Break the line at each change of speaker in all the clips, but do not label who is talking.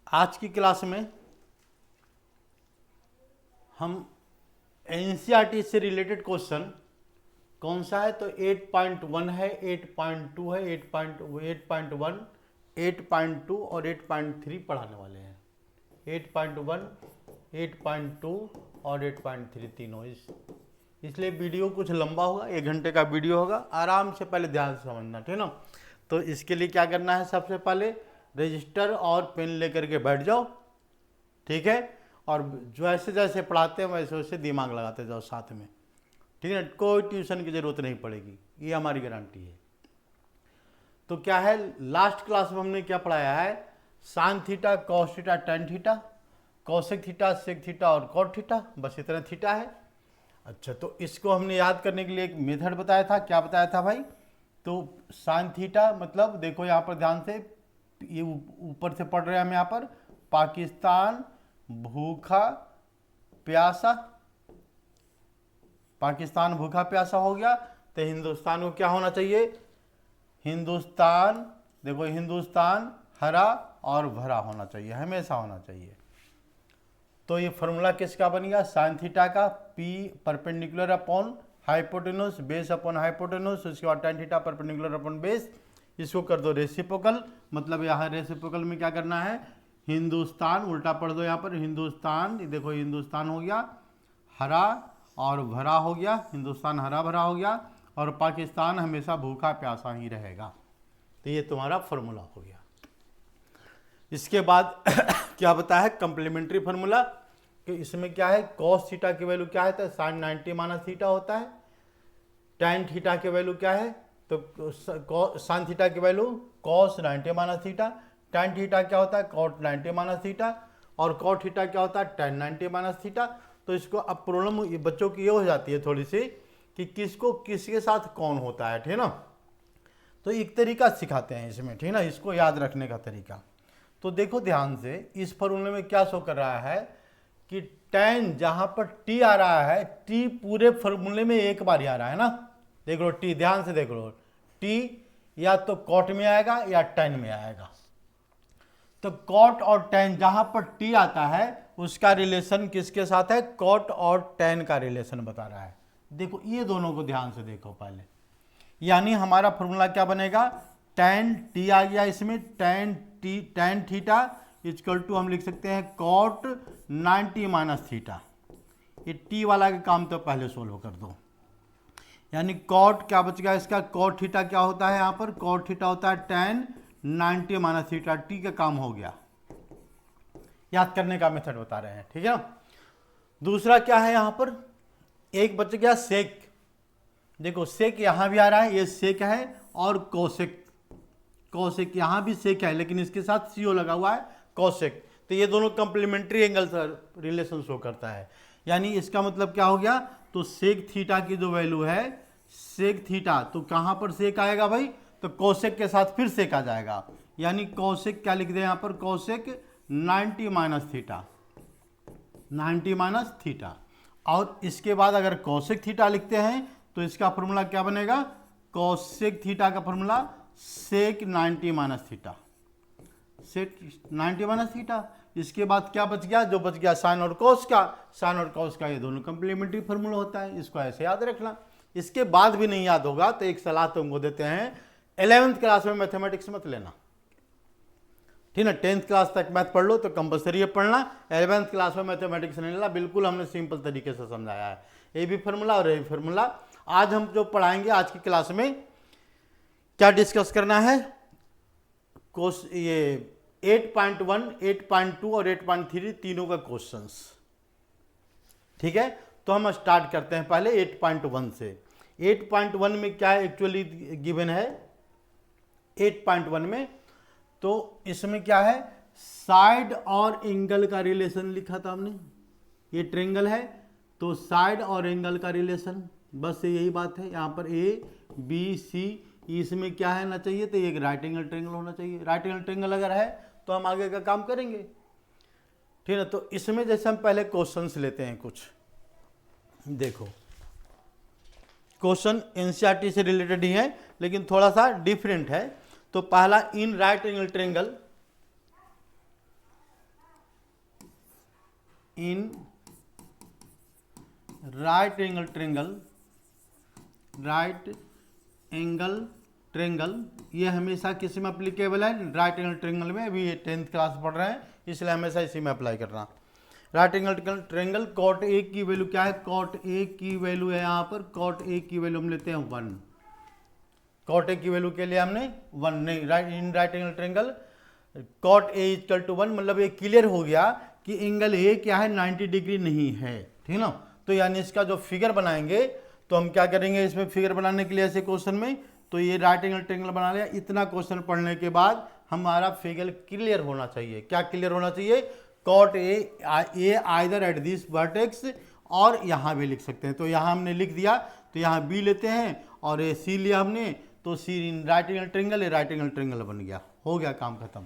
आज की क्लास में हम एनसीईआरटी से रिलेटेड क्वेश्चन कौन सा है, तो 8.1 है, 8.2 है, 8.1, 8.2 और 8.3 पढ़ाने वाले हैं। 8.1, 8.2 और 8.3 तीनों। इसलिए वीडियो कुछ लंबा होगा, 1 घंटे का वीडियो होगा। आराम से पहले ध्यान से समझना, ठीक है ना। तो इसके लिए क्या करना है, सबसे पहले रजिस्टर और पेन लेकर के बैठ जाओ, ठीक है। और जैसे जैसे पढ़ाते हैं वैसे वैसे दिमाग लगाते जाओ साथ में, ठीक है। कोई ट्यूशन की जरूरत नहीं पड़ेगी, ये हमारी गारंटी है। तो क्या है, लास्ट क्लास में हमने क्या पढ़ाया है, sine theta, cos theta, tan theta, cosec theta, sec theta और कॉट थीटा, बस इतना थीटा है। अच्छा, तो इसको हमने याद करने के लिए एक मेथड बताया था। क्या बताया था भाई, तो साइन थीटा मतलब देखो यहाँ पर ध्यान से, ये ऊपर से पढ़ रहे हैं हम यहाँ पर, पाकिस्तान भूखा प्यासा, पाकिस्तान भूखा प्यासा हो गया। तो हिंदुस्तान को क्या होना चाहिए, हिंदुस्तान, देखो हिंदुस्तान हरा और भरा होना चाहिए, हमेशा होना चाहिए। तो ये फॉर्मूला किसका बन गया, साइन थीटा का, P perpendicular upon hypotenuse, base upon hypotenuse, उसके बाद tan theta perpendicular upon base. इसको कर दो रेसिप्रोकल, मतलब यहाँ रेसिप्रोकल में क्या करना है, हिंदुस्तान उल्टा पढ़ दो यहाँ पर, हिंदुस्तान, देखो हिंदुस्तान हो गया हरा और भरा हो गया, हिंदुस्तान हरा भरा हो गया, और पाकिस्तान हमेशा भूखा प्यासा ही रहेगा। तो ये तुम्हारा फॉर्मूला हो गया। इसके बाद क्या बताया है, कम्प्लीमेंट्री फार्मूला, कि इसमें क्या है, कॉस थीटा की वैल्यू क्या है, तो साइन 90 माइनस थीटा होता है। टेन थीटा की वैल्यू क्या है, तो साइन थीटा की value cos 90 minus theta, tan theta क्या होता है, कॉट 90 माइनस थीटा, और कॉट थीटा क्या होता है, टेन 90 माइनस थीटा। तो इसको अब प्रॉब्लम बच्चों की ये हो जाती है थोड़ी सी कि किसको किसके साथ कौन होता है, ठीक है ना। तो एक तरीका सिखाते हैं इसमें, ठीक है ना, इसको याद रखने का तरीका। तो देखो ध्यान से, इस फॉर्मूले में क्या शो कर रहा है कि टेन जहां पर टी आ रहा है, टी पूरे फॉर्मूले में एक बार ही आ रहा है ना। देख लो टी, ध्यान से देख लो, टी या तो कॉट में आएगा या टेन में आएगा। तो कॉट और टेन जहां पर टी आता है उसका रिलेशन किसके साथ है, कॉट और टेन का रिलेशन बता रहा है। देखो ये दोनों को ध्यान से देखो पहले, यानी हमारा फॉर्मूला क्या बनेगा, टेन टी आ गया इसमें, tan T, tan theta equal to हम लिख सकते हैं कॉट 90 माइनस थीटा। ये टी वाला का काम तो पहले सोल्व कर दो, यानी कॉट क्या बच गया इसका, कॉट थीटा क्या होता है यहाँ पर, कॉट थीटा होता है टेन 90 माइनस थीटा, टी का काम हो गया। याद करने का मेथड बता रहे हैं, ठीक है ना। दूसरा क्या है यहाँ पर, एक बच गया सेक। देखो सेक यहां भी आ रहा है, ये सेक है, और कोसेक, कोसेक यहां भी सेक है लेकिन इसके साथ सीओ लगा हुआ है, कोसेक। तो ये दोनों कंप्लीमेंट्री एंगल रिलेशन शो करता है। यानी इसका मतलब क्या हो गया, तो सेक थीटा की जो वैल्यू है, सेक थीटा, तो कहां पर सेक आएगा भाई, तो कोसेक के साथ फिर सेक आ जाएगा। यानी कोसेक क्या लिख दे यहां पर, cosec 90 minus theta, 90 minus theta. और इसके बाद अगर कोसेक थीटा लिखते हैं तो इसका फॉर्मूला क्या बनेगा, कोसेक थीटा का फॉर्मूला सेक 90 माइनस थीटा, सेक 90 माइनस थीटा। इसके बाद क्या बच गया, जो बच गया साइन और कॉस का, साइन और कॉस का ये दोनों कंप्लीमेंट्री फॉर्मूला होता है, इसको ऐसे याद रखना। इसके बाद भी नहीं याद होगा तो एक सलाह तुमको देते हैं, 11th क्लास में मैथमेटिक्स मत लेना, ठीक है ना। 10th क्लास तक मैथ पढ़ लो तो कंपलसरी है पढ़ना, 11th क्लास में मैथमेटिक्स नहीं लेना। बिल्कुल हमने सिंपल तरीके से समझाया है, ये भी फार्मूला और ये भी फार्मूला। आज हम जो पढ़ाएंगे आज की क्लास में क्या डिस्कस करना है, कोर्स ये 8.1, 8.2 और 8.3 तीनों का क्वेश्चंस, ठीक है। तो हम स्टार्ट करते हैं पहले 8.1 से। 8.1 में क्या एक्चुअली गिवन है, 8.1 में तो इसमें क्या है, साइड और एंगल का रिलेशन लिखा था हमने। ये ट्रेंगल है तो साइड और एंगल का रिलेशन, बस यही बात है। यहाँ पर ए बी सी, इसमें क्या है ना चाहिए, तो एक राइट एंगल ट्रेंगल होना चाहिए। राइट एंगल ट्रेंगल अगर है तो हम आगे का काम करेंगे, ठीक है। तो इसमें जैसे हम पहले क्वेश्चंस लेते हैं कुछ, देखो क्वेश्चन एनसीईआरटी से रिलेटेड ही है लेकिन थोड़ा सा डिफरेंट है। तो पहला, इन राइट एंगल ट्रेंगल इन राइट एंगल ट्रेंगल, ये हमेशा किस में अप्लीकेबल है, राइट एंगल ट्रेंगल में। अभी ये 10th क्लास पढ़ रहे हैं इसलिए हमेशा इसी में अप्लाई करना। Right angle triangle, cot A की वैल्यू क्या है, कॉट ए की वैल्यू है यहाँ पर, कॉट ए की वैल्यू हम लेते हैं 1। कॉट ए की वैल्यू के लिए हमने 1 नहीं, in right angle triangle cot A equal to 1, मतलब ये क्लियर हो गया कि एंगल ए क्या है, 90 डिग्री नहीं है, ठीक ना। तो यानी इसका जो फिगर बनाएंगे तो हम क्या करेंगे, इसमें फिगर बनाने के लिए ऐसे क्वेश्चन में, तो ये राइट एंगल ट्रेंगल बना लिया। इतना क्वेश्चन पढ़ने के बाद हमारा फिगर क्लियर होना चाहिए। क्या क्लियर होना चाहिए, cot A either at this vertex, और यहाँ भी लिख सकते हैं। तो यहाँ हमने लिख दिया, तो यहाँ बी लेते हैं और ए सी लिया हमने, तो सी इन राइट एंगल ट्रेंगल, ये राइट एंगल ट्रेंगल बन गया, हो गया काम खत्म।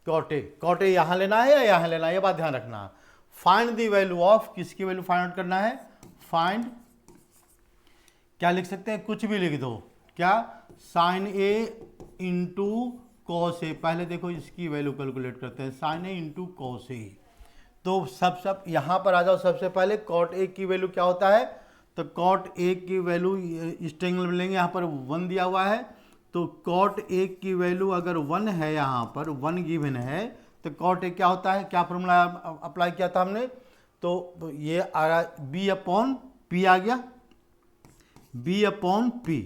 कॉट ए यहाँ लेना है या यहाँ लेना है, ये बात ध्यान रखना। फाइंड द वैल्यू ऑफ, किसकी वैल्यू फाइंड आउट करना है, फाइंड, क्या लिख सकते हैं, कुछ भी लिख दो, क्या, sign A into cos A. पहले देखो इसकी वैल्यू कैलकुलेट करते हैं, sign A into cos A. तो सब यहाँ पर आ जाओ। सबसे पहले कॉट ए की वैल्यू क्या होता है, तो कॉट ए की वैल्यू इस ट्रेंगल में लेंगे, यहाँ पर 1 दिया हुआ है, तो कॉट ए की वैल्यू अगर 1 है, यहाँ पर 1 गिवन है, तो कॉट ए क्या होता है, क्या फॉर्मूला अप्लाई किया था हमने, तो ये आ रहा बी अपॉन पी आ गया, बी अपॉन पी।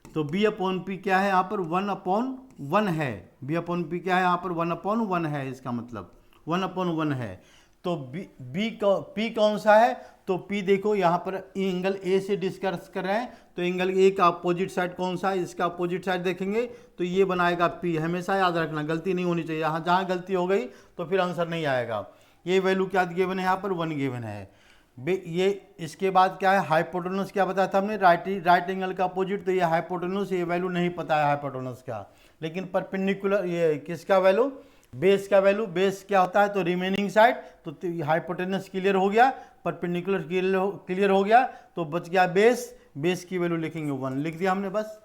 तो बी अपॉन पी क्या है यहाँ पर, 1/1 है, बी अपॉन पी क्या है यहाँ पर, 1/1 है, इसका मतलब 1/1 है। तो पी कौन सा है, तो पी देखो यहाँ पर एंगल ए से डिस्कस कर रहे हैं, तो एंगल ए का अपोजिट साइड कौन सा है, इसका अपोजिट साइड देखेंगे तो ये बनाएगा पी। हमेशा याद रखना, गलती नहीं होनी चाहिए, यहाँ जहाँ गलती हो गई तो फिर आंसर नहीं आएगा। ये वैल्यू क्या गिवन है यहाँ पर, 1 गिवन है। ये इसके बाद क्या है, हाइपोटेनस क्या बताया था हमने, राइट एंगल का अपोजिट, तो ये हाइपोटेनस, ये वैल्यू नहीं पता है हाइपोटेनस का, लेकिन परपेंडिकुलर ये किसका वैल्यू, बेस का वैल्यू। बेस क्या होता है, तो रिमेनिंग साइड, तो हाइपोटेनस क्लियर हो गया, परपेंडिकुलर क्लियर हो गया, तो बच गया बेस। बेस की वैल्यू लिखेंगे 1, लिख दिया हमने बस।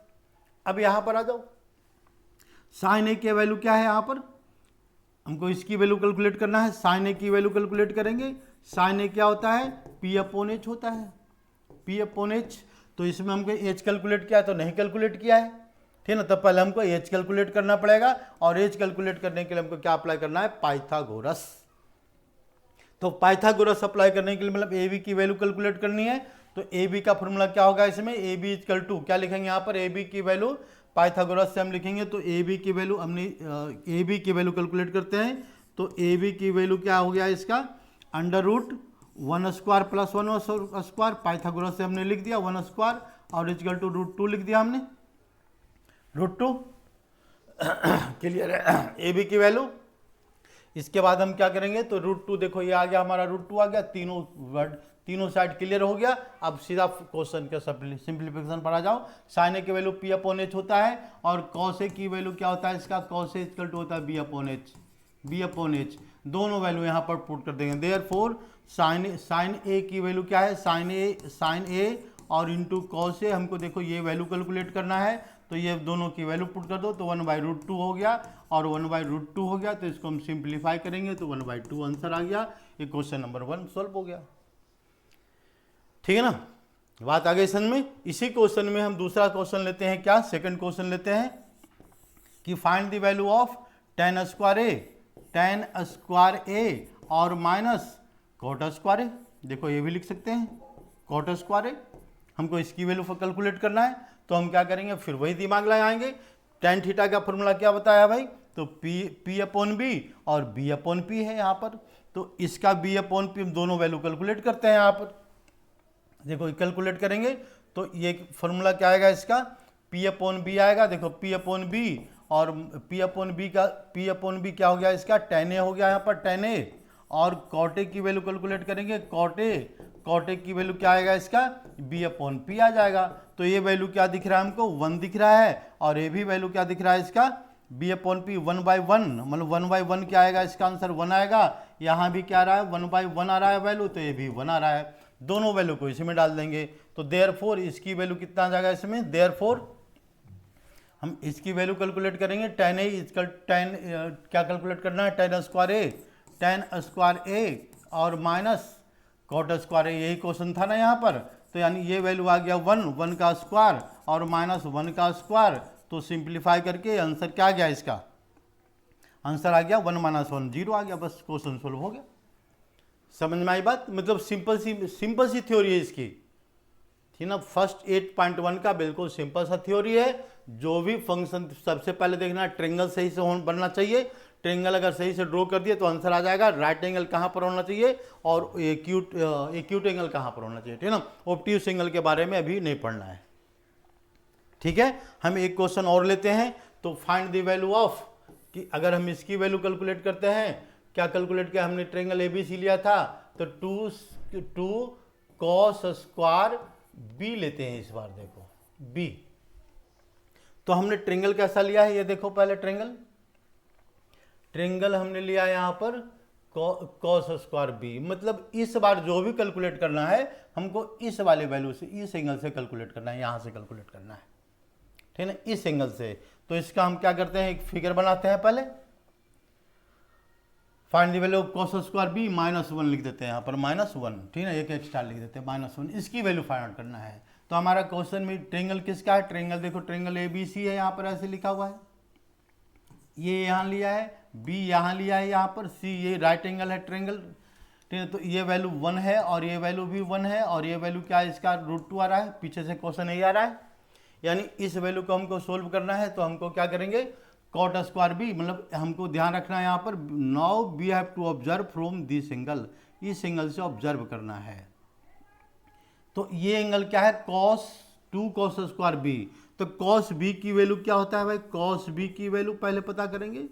अब यहाँ पर आ जाओ, साइन ए की वैल्यू क्या है, यहाँ पर हमको इसकी वैल्यू कैलकुलेट करना है। साइन ए की वैल्यू कैलकुलेट करेंगे, साइन ए क्या होता है, पी अपॉन एच होता है, पी अपॉन एच। तो इसमें हमको एच कैलकुलेट किया तो नहीं कैलकुलेट किया है, ठीक है ना। तब पहले हमको एच कैलकुलेट करना पड़ेगा, और एच कैलकुलेट करने के लिए हमको क्या अप्लाई करना है, पाइथागोरस। तो पाइथागोरस अप्लाई करने के लिए मतलब ए बी की वैल्यू कैलकुलेट करनी है। तो ए बी का फॉर्मूला क्या होगा इसमें, ए बी इक्वल टू, क्या लिखेंगे यहाँ पर, ए बी की वैल्यू पाइथागोरस से हम लिखेंगे। तो ए बी की वैल्यू हमने ए बी की वैल्यू कैलकुलेट करते हैं, तो ए बी की वैल्यू क्या हो गया इसका, √1² + 1² पाइथागोरस से हमने लिख दिया 1² और इक्वल टू √2 लिख दिया हमने, √2 क्लियर है ए बी की वैल्यू। इसके बाद हम क्या करेंगे, तो √2 देखो ये आ गया हमारा, √2 आ गया, तीनों साइड क्लियर हो गया। अब सीधा क्वेश्चन के सिंप्लीफिकेशन पर आ जाओ। साइन ए की वैल्यू पी अपॉन एच होता है, और कॉस ए की वैल्यू क्या होता है इसका, कॉस ए इक्वल टू होता है बी अपॉन एच। दोनों वैल्यू यहाँ पर पुट कर देंगे। देयरफॉर साइन ए की वैल्यू क्या है, साइन ए और इंटू कॉस ए, हमको देखो ये वैल्यू कैलकुलेट करना है, तो ये दोनों की वैल्यू पुट कर दो, तो 1/√2 हो गया और 1/√2 हो गया। तो इसको हम सिंप्लीफाई करेंगे तो 1/2 आंसर आ गया। ये क्वेश्चन नंबर 1 सॉल्व हो गया, ठीक है ना। बात आ गई समझ में। इसी क्वेश्चन में हम दूसरा क्वेश्चन लेते हैं, क्या, सेकंड क्वेश्चन लेते हैं कि find the value of tan square A और माइनस कॉट स्क्वायर ए। देखो ये भी लिख सकते हैं कॉट स्क्वायर ए, हमको इसकी वैल्यू कैलकुलेट करना है। तो हम क्या करेंगे, फिर वही दिमाग लगाएंगे। tan थीटा का फॉर्मूला क्या बताया भाई, तो P अपॉन बी और B अपॉन पी है यहाँ पर। तो इसका B अपॉन पी दोनों वैल्यू कैलकुलेट करते हैं यहाँ पर। देखो कैलकुलेट करेंगे तो ये फॉर्मूला क्या आएगा इसका, P अपॉन बी आएगा। देखो P अपॉन बी और P अपॉन बी क्या हो गया इसका, tan A हो गया यहाँ पर, tan A। और कॉट ए की वैल्यू कैलकुलेट करेंगे, कॉट ए की वैल्यू क्या आएगा इसका, B अपॉन पी आ जाएगा। तो ये वैल्यू क्या दिख रहा है हमको, 1 दिख रहा है, और ये भी वैल्यू क्या दिख रहा है इसका, B अपॉन पी 1/1, मतलब 1/1 क्या आएगा इसका आंसर 1 आएगा। यहाँ भी क्या आ रहा है 1/1 आ रहा है वैल्यू, तो ये भी 1 आ रहा है। दोनों वैल्यू को इसमें डाल देंगे, तो देयरफॉर इसकी वैल्यू कितना आ जाएगा इसमें, देयरफॉर हम इसकी वैल्यू कैलकुलेट करेंगे। tan क्या कैलकुलेट करना है, tan स्क्वायर ए और माइनस कॉट स्क्वायर है, यही क्वेश्चन था ना यहाँ पर। तो यानी ये वैल्यू आ गया 1 का स्क्वायर और माइनस 1 का स्क्वायर। तो सिंप्लीफाई करके आंसर क्या आ गया, इसका आंसर आ गया 1 - 1 0 आ गया। बस क्वेश्चन सोल्व हो गया। समझ में आई बात? मतलब सिंपल सी थ्योरी है इसकी, ठीक ना। फर्स्ट 8.1 का बिल्कुल सिंपल सा थ्योरी है। जो भी फंक्शन सबसे पहले देखना ट्रेंगल सही से बनना चाहिए। ट्रेंगल अगर सही से ड्रॉ कर दिए तो आंसर आ जाएगा। राइट एंगल कहाँ पर होना चाहिए और एक्यूट एंगल कहाँ पर होना चाहिए, ठीक ना। ऑब्ट्यूस एंगल के बारे में अभी नहीं पढ़ना है, ठीक है। हम एक क्वेश्चन और लेते हैं। तो फाइंड द वैल्यू ऑफ, कि अगर हम इसकी वैल्यू कैलकुलेट करते हैं, क्या कैलकुलेट किया हमने, ट्रेंगल एबीसी लिया था तो 2 cos स्क्वायर बी लेते हैं इस बार। देखो बी, तो हमने ट्रेंगल कैसा लिया है ये देखो। पहले ट्रेंगल हमने लिया यहाँ पर cos स्क्वायर बी। मतलब इस बार जो भी कैलकुलेट करना है हमको इस वाले वैल्यू से, इस एंगल से कैलकुलेट करना है, यहाँ से कैलकुलेट करना है, ठीक है ना, इस एंगल से। तो इसका हम क्या करते हैं, एक फिगर बनाते हैं पहले। Find the value of cos square B -1 लिख देते हैं यहाँ पर, -1, ठीक है। एक एक्स्ट्रा लिख देते हैं -1। इसकी वैल्यू फाइंड आउट करना है। तो हमारा क्वेश्चन में ट्रेंगल किसका है, ट्रेंगल देखो, ट्रेंगल ABC है, यहाँ पर ऐसे लिखा हुआ है। ये यहाँ लिया है, बी यहाँ लिया है, यहाँ पर सी ये राइट एंगल है ट्रेंगल, ठीक है। तो ये वैल्यू 1 है और ये वैल्यू भी 1 है और ये वैल्यू क्या है, इसका √2 आ रहा है। पीछे से क्वेश्चन यही आ रहा है, यानी इस वैल्यू को हमको सोल्व करना है। तो हमको क्या करेंगे, कॉट स्क्वायर बी, मतलब हमको ध्यान रखना है यहाँ पर, now we have to observe from this angle, इस एंगल से ऑब्जर्व करना है। तो ये एंगल क्या है,2 cos स्क्वायर बी। तो cos बी की वैल्यू क्या होता है भाई, cos बी की वैल्यू पहले पता करेंगे।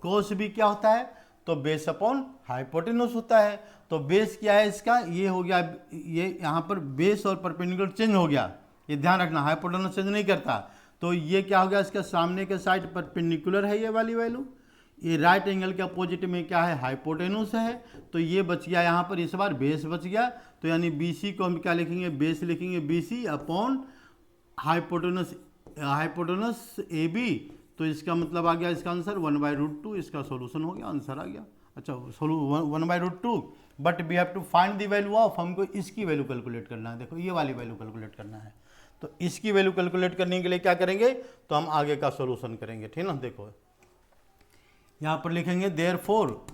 cos बी क्या होता है, तो बेस अपॉन हाइपोटेन्यूस होता है। तो बेस क्या है इसका, ये हो गया, ये यहाँ पर बेस और परपेंडिकुलर चेंज हो गया, ये ध्यान रखना, हाइपोटेन्यूस चेंज नहीं करता। तो ये क्या हो गया, इसका सामने के साइड परपेंडिकुलर है ये वाली वैल्यू, ये राइट एंगल के अपोजिट में क्या है, हाइपोटेन्यूस है। तो ये बच गया यहाँ पर, इस बार बेस बच गया। तो यानी BC को हम क्या लिखेंगे, बेस लिखेंगे BC अपॉन हाइपोटेन्यूस AB। तो इसका मतलब आ गया, इसका आंसर 1/√2, इसका सॉल्यूशन हो गया, आंसर आ गया। अच्छा 1/√2, but we have to find the value of, हमको इसकी वैल्यू कैलकुलेट करना है। देखो ये वाली वैल्यू कैलकुलेट करना है। तो इसकी वैल्यू कैलकुलेट करने के लिए क्या करेंगे, तो हम आगे का सॉल्यूशन करेंगे, ठीक ना। देखो यहाँ पर लिखेंगे देयरफॉर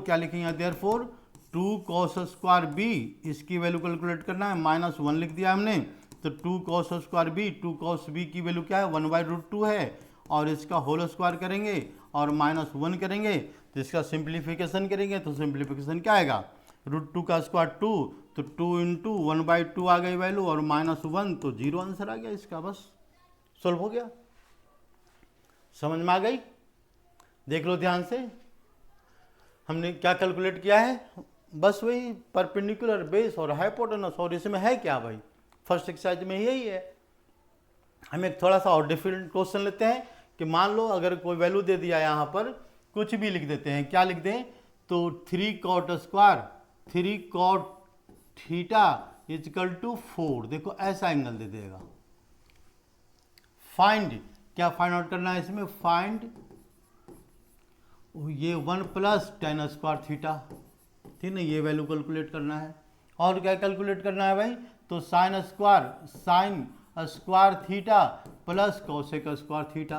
क्या लिखेंगे, देयरफॉर 2 cos स्क्वायर बी, इसकी वैल्यू कैलकुलेट करना है। -1 लिख दिया हमने, तो 2 cos square B, 2 cos B की वैल्यू क्या है, 1/√2 है। और इसका होल स्क्वायर करेंगे और -1 करेंगे, तो इसका सिंप्लीफिकेशन करेंगे। तो सिंप्लीफिकेशन क्या आएगा, √2 का स्क्वायर 2, तो 2 × 1/2 आ गई वैल्यू, और -1 तो 0 आंसर आ गया इसका। बस सोल्व हो गया। समझ में आ गई? देख लो ध्यान से, हमने क्या कैलकुलेट किया है, बस वही परपेंडिकुलर, बेस और हाइपोटेन्यूस। और इसमें है क्या भाई, फर्स्ट एक्सरसाइज में यही है। हम एक थोड़ा सा और डिफरेंट क्वेश्चन लेते हैं कि मान लो अगर कोई वैल्यू दे दिया, यहाँ पर कुछ भी लिख देते हैं, क्या लिख दें, तो 3 cot स्क्वायर 3 cot थीटा = 4। देखो ऐसा एंगल दे देगा। फाइंड, क्या फाइंड आउट करना है इसमें, फाइंड ये 1 + tan स्क्वायर थीटा, ठीक है, ये वैल्यू कैलकुलेट करना है। और क्या कैलकुलेट करना है भाई, तो sine square theta plus cosec square theta,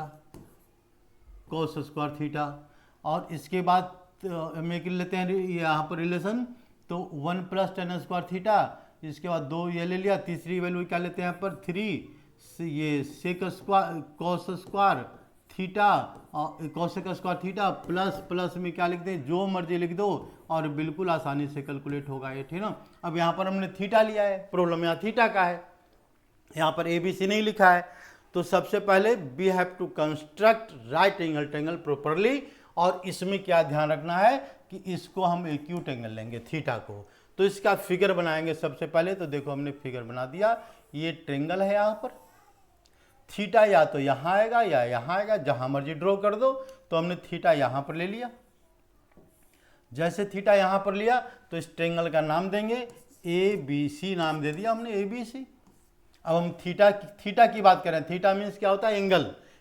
कोस स्क्वायर थीटा। और इसके बाद हम एक लेते हैं यहाँ पर रिलेशन, तो 1 + tan स्क्वायर थीटा, इसके बाद 2 ये ले लिया, तीसरी वैल्यू क्या लेते हैं यहाँ पर 3 ये sec square cos square theta, cosec square theta plus में क्या लिख दें, जो मर्जी लिख दो और बिल्कुल आसानी से कैलकुलेट होगा ये, ठीक ना। अब यहाँ पर हमने थीटा लिया है, प्रॉब्लम यहाँ थीटा का है, यहाँ पर ABC नहीं लिखा है। तो सबसे पहले we have to construct right angle triangle properly. और इसमें क्या ध्यान रखना है कि इसको हम एक्यूट एंगल लेंगे थीटा को। तो इसका फिगर बनाएंगे सबसे पहले। तो देखो हमने फिगर बना दिया, ये ट्रायंगल है, यहाँ पर थीटा या तो यहाँ आएगा या यहाँ आएगा, जहाँ मर्जी ड्रॉ कर दो। तो हमने थीटा यहाँ पर ले लिया, जैसे थीटा यहाँ पर लिया तो इस ट्रायंगल का नाम देंगे ABC, नाम दे दिया हमने ABC। अब हम थीटा की बात करें, थीटा मीन्स क्या होता है,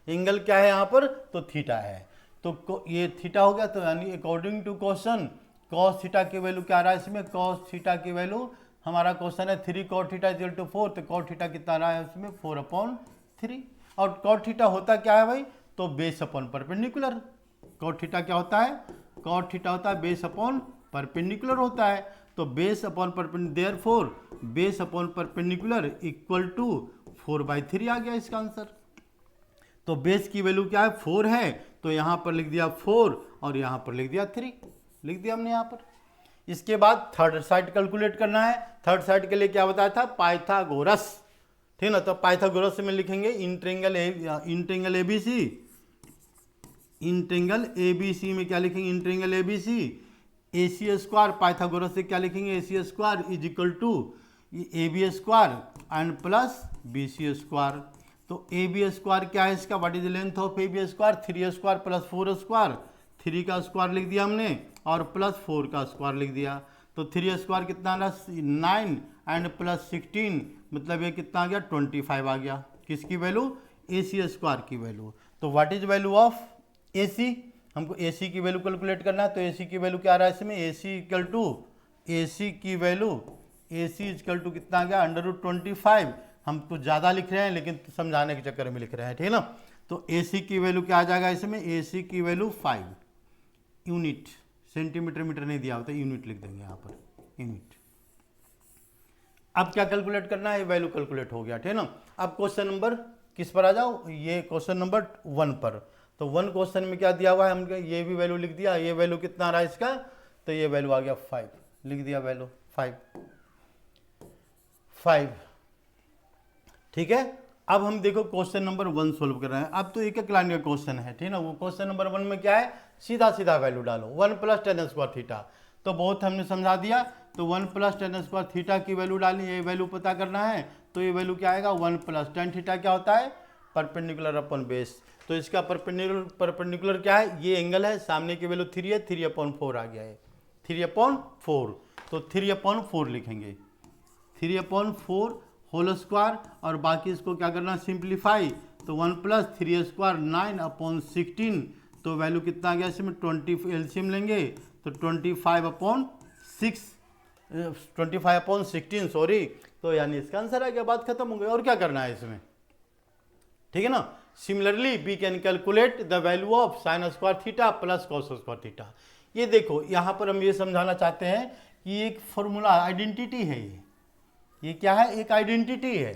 एंगल क्या है यहाँ पर, तो थीटा है। तो ये थीटा हो गया। तो यानी according to question cos theta की वैल्यू क्या आ रहा है इसमें, cos थीटा की वैल्यू, हमारा क्वेश्चन है 3 cot थीटा इक्वल टू 4, तो cot थीटा कितना आ रहा है इसमें 4/3। और cot थीटा होता क्या है भाई, तो base upon perpendicular. cot theta क्या होता है, cot थीटा होता है बेस अपॉन परपेंडिकुलर होता है, तो base upon perpendicular, therefore base upon perpendicular equal to 4/3 आ गया इसका आंसर। तो बेस की वैल्यू क्या है 4 है, तो यहाँ पर लिख दिया 4 और यहाँ पर लिख दिया 3, लिख दिया हमने यहाँ पर। इसके बाद थर्ड साइड कैलकुलेट करना है। थर्ड साइड के लिए क्या बताया था, पाइथागोरस, ठीक ना। तो पाइथागोरस में लिखेंगे in triangle ABC, in triangle ABC में क्या लिखेंगे, in triangle ABC AC square, Pythagoras से क्या लिखेंगे AC square is equal to AB square and plus BC square. तो AB स्क्वायर क्या है इसका, what is length of AB square, 3 square plus 4 square, 3 का स्क्वायर लिख दिया हमने और प्लस 4 का स्क्वायर लिख दिया। तो 3 स्क्वायर कितना आ रहा, 9 एंड प्लस 16, मतलब ये कितना आ गया 25 आ गया। किसकी वैल्यू, AC स्क्वायर की वैल्यू। तो what is value of AC, हमको AC की वैल्यू कैलकुलेट करना है। तो AC की वैल्यू क्या आ रहा है इसमें, AC इक्वल टू, AC की वैल्यू, AC इक्वल टू कितना आ गया √25। हम कुछ ज़्यादा लिख रहे हैं लेकिन समझाने के चक्कर में लिख रहे हैं, ठीक है ना। तो AC की वैल्यू क्या आ जाएगा इसमें, AC की वैल्यू 5 यूनिट, सेंटीमीटर मीटर नहीं दिया होता, यूनिट लिख देंगे यहाँ पर, यूनिट। अब क्या कैलकुलेट करना है, वैल्यू कैलकुलेट हो गया, ठीक है ना। अब क्वेश्चन नंबर किस पर आ जाओ, ये क्वेश्चन नंबर 1 पर। तो 1 क्वेश्चन में क्या दिया हुआ है, हमने ये भी वैल्यू लिख दिया, ये वैल्यू कितना आ रहा है इसका, तो ये वैल्यू आ गया 5, लिख दिया वैल्यू 5, ठीक है। अब हम देखो क्वेश्चन नंबर 1 सोल्व कर रहे हैं। अब तो एक एक लाइन का क्वेश्चन है, ठीक है ना। वो क्वेश्चन नंबर 1 में क्या है, सीधा सीधा वैल्यू डालो, 1 + tan स्क्वायर थीटा। तो बहुत हमने समझा दिया। तो 1 + tan स्क्वायर थीटा की वैल्यू डाली, ये वैल्यू पता करना है। तो ये वैल्यू क्या आएगा, 1 + tan थीटा क्या होता है, परपेंडिकुलर अपॉन बेस। तो इसका परपेंडिकुलर क्या है, ये एंगल है, सामने की वैल्यू 3 है, 3/4 आ गया है, 3/4। तो 3/4 लिखेंगे, 3/4 होल स्क्वायर, और बाकी इसको क्या करना, सिंप्लीफाई। तो 1 + 3 स्क्वायर 9/16, तो वैल्यू कितना आ गया इसमें 20, एलसीएम लेंगे तो 25/16 सॉरी। तो यानी इसका आंसर आ गया, बात खत्म हो गई। और क्या करना है इसमें, ठीक है ना। Similarly we can calculate the value of sin square theta plus cos square theta. ये देखो यहाँ पर हम ये समझाना चाहते हैं कि एक फॉर्मूला आइडेंटिटी है, ये क्या है, एक आइडेंटिटी है।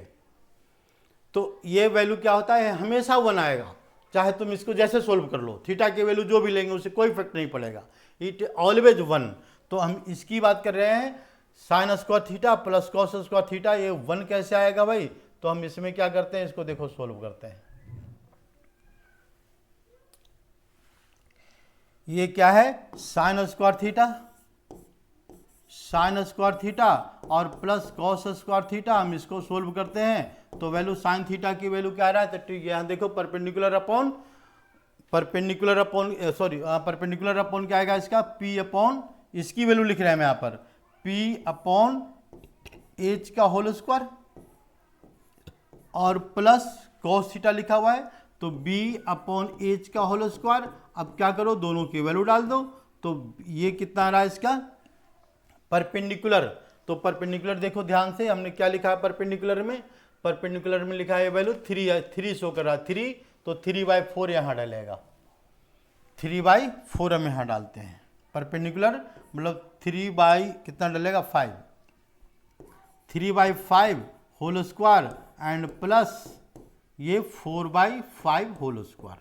तो ये वैल्यू क्या होता है, हमेशा 1 आएगा, चाहे तुम इसको जैसे सोल्व कर लो, थीटा की वैल्यू जो भी लेंगे उससे कोई इफेक्ट नहीं पड़ेगा, इट ऑलवेज 1। तो हम इसकी बात कर रहे हैं, sin square theta plus cos square theta, ये 1 कैसे आएगा भाई। तो हम इसमें क्या करते हैं, इसको देखो सोल्व करते हैं। ये क्या है, sin स्क्वायर थीटा और प्लस cos स्क्वायर थीटा, हम इसको सोल्व करते हैं। तो वैल्यू sin थीटा की वैल्यू क्या आ रहा है, तो यहाँ देखो परपेंडिकुलर अपॉन क्या आएगा इसका, P/, इसकी वैल्यू लिख रहे हैं हम यहाँ पर, P/h का होल स्क्वायर और प्लस cos थीटा लिखा हुआ है, तो B/h का होल स्क्वायर। अब क्या करो, दोनों की वैल्यू डाल दो। तो ये कितना आ रहा है इसका, परपेंडिकुलर। तो परपेंडिकुलर देखो ध्यान से, हमने क्या लिखा है परपेंडिकुलर में लिखा है वैल्यू 3 है, 3 शो कर रहा है 3, तो 3/4 यहाँ डालेगा, 3/4 हम यहाँ डालते हैं। परपेंडिकुलर मतलब 3 कितना डालेगा 5, 3/5 होल स्क्वायर एंड प्लस ये 4/5 होल स्क्वायर,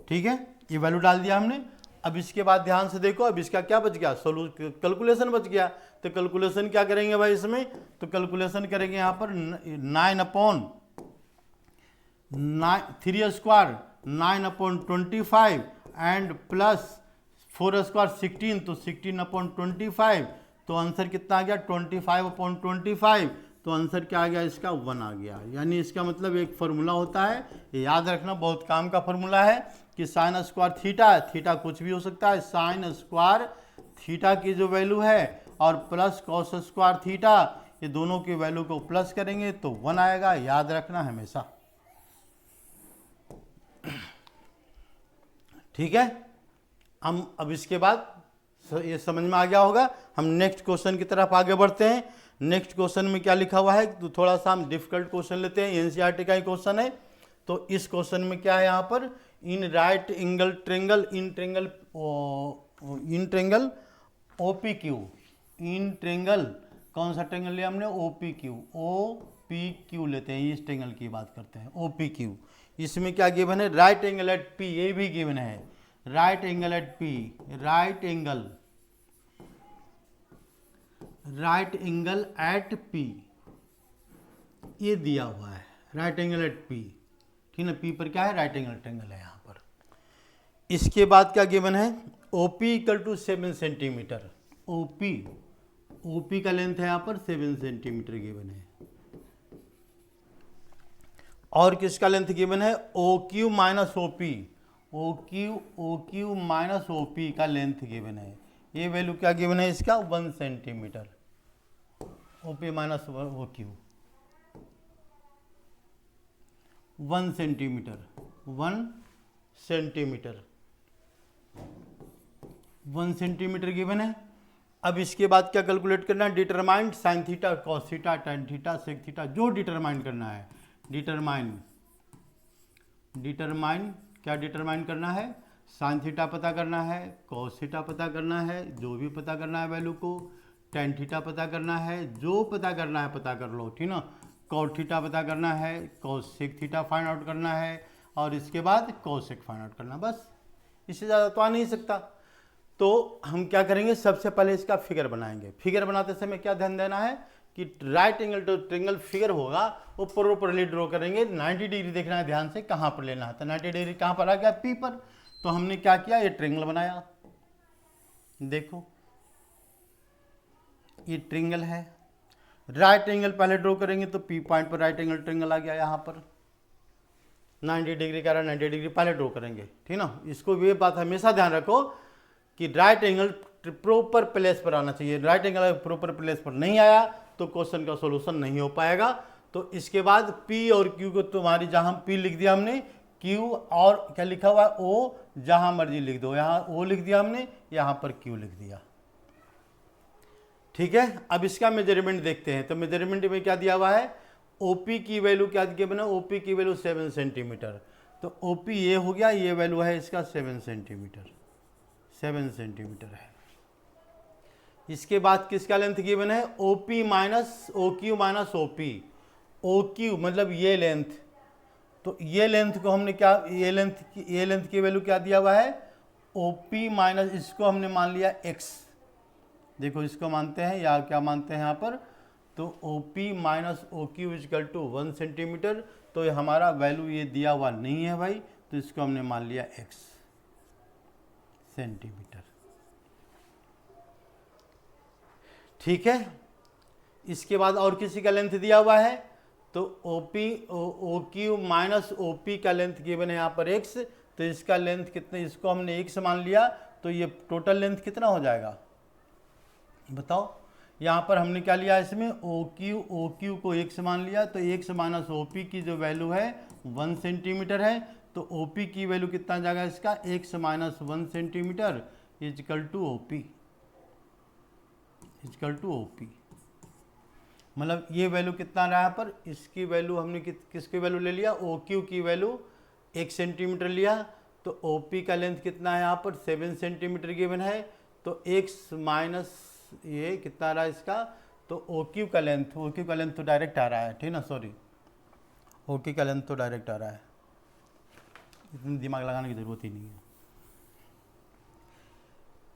ठीक है। ये वैल्यू डाल दिया हमने। अब इसके बाद ध्यान से देखो, अब इसका क्या बच गया, कैलकुलेशन बच गया। तो कैलकुलेशन क्या करेंगे भाई इसमें, तो कैलकुलेशन करेंगे यहाँ पर 3 स्क्वायर 9/25 एंड प्लस 4 स्क्वायर 16, तो 16/25। तो आंसर कितना आ गया 25/25। तो आंसर क्या आ गया इसका 1 आ गया। यानी इसका मतलब एक फार्मूला होता है, ये याद रखना, बहुत काम का फार्मूला है कि sin स्क्वायर थीटा कुछ भी हो सकता है, sin स्क्वायर थीटा की जो वैल्यू है और प्लस cos स्क्वायर थीटा, ये दोनों की वैल्यू को प्लस करेंगे तो 1 आएगा, याद रखना हमेशा, ठीक है। हम अब इसके बाद ये समझ में आ गया होगा। हम नेक्स्ट क्वेश्चन की तरफ आगे बढ़ते हैं। नेक्स्ट क्वेश्चन में क्या लिखा हुआ है, तो थोड़ा सा हम डिफिकल्ट क्वेश्चन लेते हैं, एनसीईआरटी का ही क्वेश्चन है। तो इस क्वेश्चन में क्या है यहाँ पर, इन right angle triangle in triangle OP Q, in triangle कौन सा ट्रेंगल लिया हमने, ओपी क्यू लेते हैं, इस ट्रेंगल की बात करते हैं, ओपी क्यू। इसमें क्या गिवन है, राइट एंगल एट पी, ये भी गिवन है, right angle at P, right angle at P, ये दिया हुआ है, राइट एंगल एट पी, ठीक है। पी पर क्या है, राइट एंगल ट्रेंगल है यहाँ पर। इसके बाद क्या गिवन है, OP equal to 7 centimetre, OP का लेंथ है यहाँ पर 7 सेंटीमीटर गिवन है। और किसका लेंथ गिवन है, ओ क्यू माइनस ओपी का लेंथ गिवन है। ये वैल्यू क्या गिवन है इसका, 1 centimetre, OP minus O Q 1 centimetre given है। अब इसके बाद क्या कैलकुलेट करना है, determine sine theta cos theta tan theta sec theta, जो डिटरमाइन करना है, डिटरमाइन क्या डिटरमाइन करना है, साइन थीटा पता करना है, कॉस थीटा पता करना है, जो भी पता करना है वैल्यू को, टेन थीटा पता करना है, जो पता करना है पता कर लो, ठीक ना, कॉट थीटा पता करना है, cos sec theta find out करना है, और इसके बाद कॉस सेक फाइंड आउट करना, बस। इससे ज़्यादा तो आ नहीं सकता। तो हम क्या करेंगे, सबसे पहले इसका फिगर बनाएंगे। फिगर बनाते समय क्या ध्यान देना है कि right angle to triangle figure होगा वो प्रॉपरली ड्रॉ करेंगे। 90 डिग्री देखना है ध्यान से, कहाँ पर लेना है, तो 90 डिग्री कहाँ पर आ गया, पी पर। तो हमने क्या किया, ये ट्रेंगल बनाया, देखो ये ट्रेंगल है, राइट एंगल पहले ड्रॉ करेंगे तो पी पॉइंट पर राइट एंगल ट्रेंगल आ गया यहाँ पर, 90 डिग्री का रहा, 90 डिग्री पहले ड्रॉ करेंगे, ठीक ना। इसको ये बात हमेशा ध्यान रखो कि राइट एंगल प्रॉपर प्लेस पर आना चाहिए। राइट एंगल प्रॉपर प्लेस पर नहीं आया तो क्वेश्चन का सॉल्यूशन नहीं हो पाएगा। तो इसके बाद P और Q को तुम्हारी जहां P लिख दिया हमने, Q और क्या लिखा हुआ है O, जहां मर्जी लिख दो, यहाँ O लिख दिया हमने, यहाँ पर Q लिख दिया, ठीक है। अब इसका मेजरमेंट देखते हैं। तो मेजरमेंट में क्या दिया हुआ है, OP की वैल्यू क्या दिया बना, OP की वैल्यू 7 सेंटीमीटर। तो OP ये हो गया, ये वैल्यू है इसका 7 सेंटीमीटर है। इसके बाद किसका लेंथ गिवन है, OP minus OQ minus OQ मतलब ये लेंथ। तो ये लेंथ को हमने क्या, ये लेंथ की वैल्यू क्या दिया हुआ है, OP माइनस, इसको हमने मान लिया x, देखो इसको मानते हैं या क्या मानते हैं यहाँ पर, तो OP minus OQ equal to 1 centimetre. तो ये हमारा वैल्यू ये दिया हुआ नहीं है भाई, तो इसको हमने मान लिया x सेंटीमीटर, ठीक है। इसके बाद और किसी का लेंथ दिया हुआ है, तो OQ माइनस OP का लेंथ गिवन है यहाँ पर x, तो इसका लेंथ कितना, इसको हमने x मान लिया, तो ये टोटल लेंथ कितना हो जाएगा बताओ। यहाँ पर हमने क्या लिया, इसमें OQ को x मान लिया, तो x माइनस OP की जो वैल्यू है 1 सेंटीमीटर है, तो OP की वैल्यू कितना जाएगा इसका, x minus 1 centimetre equal to OP, मतलब ये वैल्यू कितना रहा है पर, इसकी वैल्यू हमने किसकी वैल्यू ले लिया, OQ की वैल्यू 1 सेंटीमीटर लिया, तो OP का लेंथ कितना है यहाँ पर 7 सेंटीमीटर गिवन है, तो x माइनस ये कितना रहा इसका, तो OQ का लेंथ तो डायरेक्ट आ रहा है, ठीक ना, सॉरी OQ का लेंथ तो डायरेक्ट आ रहा है, इतनी दिमाग लगाने की ज़रूरत ही नहीं है।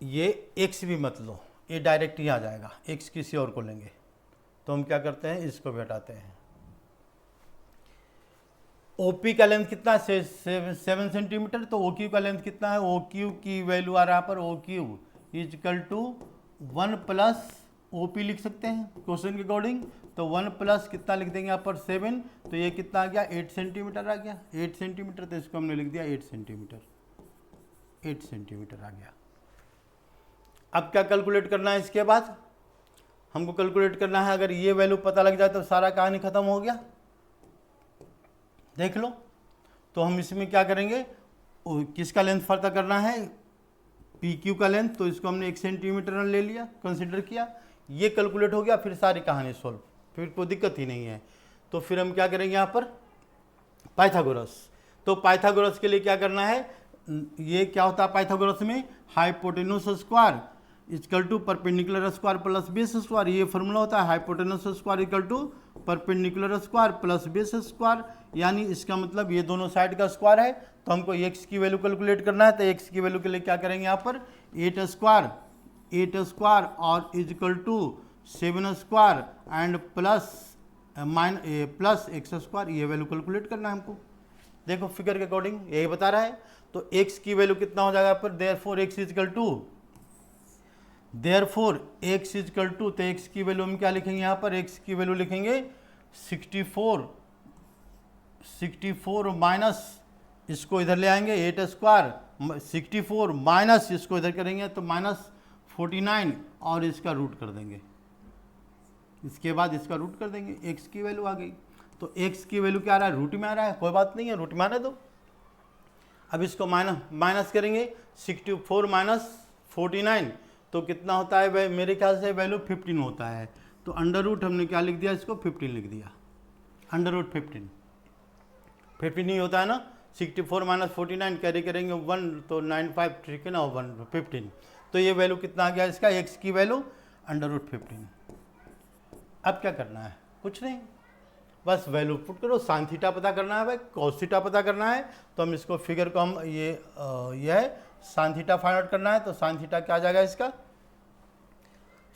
ये x भी मत लो, ये डायरेक्ट ही आ जाएगा, x किसी और को लेंगे, तो हम क्या करते हैं इसको भी हटाते हैं। OP का लेंथ कितना है 7 सेंटीमीटर, तो OQ का लेंथ कितना है, OQ की वैल्यू आ रहा है पर OQ equal to 1 plus OP लिख सकते हैं क्वेश्चन के अकॉर्डिंग, तो 1 प्लस कितना लिख देंगे यहाँ पर 7, तो ये कितना आ गया 8 सेंटीमीटर आ गया, 8 सेंटीमीटर, तो इसको हमने लिख दिया 8 सेंटीमीटर आ गया। अब क्या कैलकुलेट करना है, इसके बाद हमको कैलकुलेट करना है, अगर ये वैल्यू पता लग जाए तो सारा कहानी खत्म हो गया, देख लो। तो हम इसमें क्या करेंगे, किसका लेंथ पता करना है, पी क्यू का लेंथ, तो इसको हमने 1 सेंटीमीटर ले लिया, कंसिडर किया, ये कैलकुलेट हो गया, फिर सारी कहानी सोल्व, फिर कोई दिक्कत ही नहीं है। तो फिर हम क्या करेंगे यहाँ पर पाइथागोरस। तो पाइथागोरस के लिए क्या करना है, ये क्या होता है पाइथागोरस में, hypotenuse square equal to perpendicular square plus base square, ये फॉर्मूला होता है hypotenuse square equal to perpendicular square plus base square. यानी इसका मतलब ये दोनों साइड का स्क्वायर है, तो हमको x की वैल्यू कैलकुलेट करना है, तो x की वैल्यू के लिए क्या करेंगे यहाँ पर 8 स्क्वायर और equal to 7 square and plus x square, ये वैल्यू कैलकुलेट करना है हमको। देखो फिगर के अकॉर्डिंग यही बता रहा है। तो x की वैल्यू कितना हो जाएगा पर, देयरफॉर x इक्वल टू, तो x की वैल्यू हम क्या लिखेंगे यहाँ पर, x की वैल्यू लिखेंगे 64 माइनस इसको इधर ले आएंगे 8 स्क्वायर, 64 माइनस इसको इधर करेंगे तो माइनस 49 और इसका रूट कर देंगे, इसके बाद इसका रूट कर देंगे, x की वैल्यू आ गई। तो x की वैल्यू क्या आ रहा है, रूट में आ रहा है, कोई बात नहीं है, रूट में आने दो। अब इसको माइनस करेंगे 64 माइनस 49, तो कितना होता है, मेरे ख्याल से वैल्यू 15 होता है। तो अंडर रूट हमने क्या लिख दिया, इसको 15 लिख दिया, अंडर रूट 15 ही होता है ना। 64 माइनस 49 कैरी करेंगे 1 तो 95, ठीक है ना, 1 15, तो ये वैल्यू कितना आ गया इसका, x की वैल्यू अंडर रूट 15। अब क्या करना है, कुछ नहीं, बस वैल्यू पुट करो, साइन थीटा पता करना है भाई, कॉस थीटा पता करना है। तो हम इसको फिगर को हम ये है साइन थीटा फाइंड आउट करना है। तो साइन थीटा क्या आ जाएगा इसका,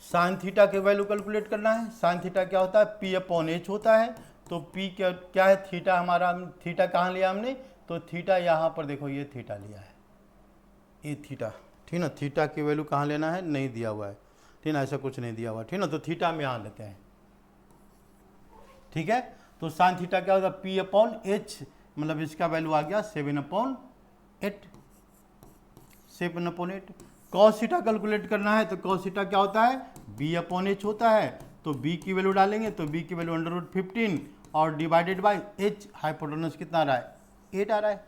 साइन थीटा के वैल्यू कैलकुलेट करना है। साइन थीटा क्या होता है, पी अपॉन एच होता है। तो पी क्या है, थीटा हमारा, थीटा कहाँ लिया हमने, तो थीटा यहाँ पर देखो ये थीटा लिया है, ये थीटा, ठीक ना। थीटा की वैल्यू कहाँ लेना है, नहीं दिया हुआ है, ठीक ना, ऐसा कुछ नहीं दिया हुआ, ठीक ना। तो थीटा हम यहाँ लेते हैं, ठीक है। तो साइन थीटा क्या होता है, पी अपॉन एच, मतलब इसका वैल्यू आ गया 7/8। कॉस थीटा कैलकुलेट करना है, तो कॉस थीटा क्या होता है, बी अपॉन एच होता है। तो बी की वैल्यू डालेंगे, तो बी की वैल्यू अंडर रूट 15 और डिवाइडेड बाई एच, हाइपोटेन्यूस कितना आ रहा है, 8 आ रहा है,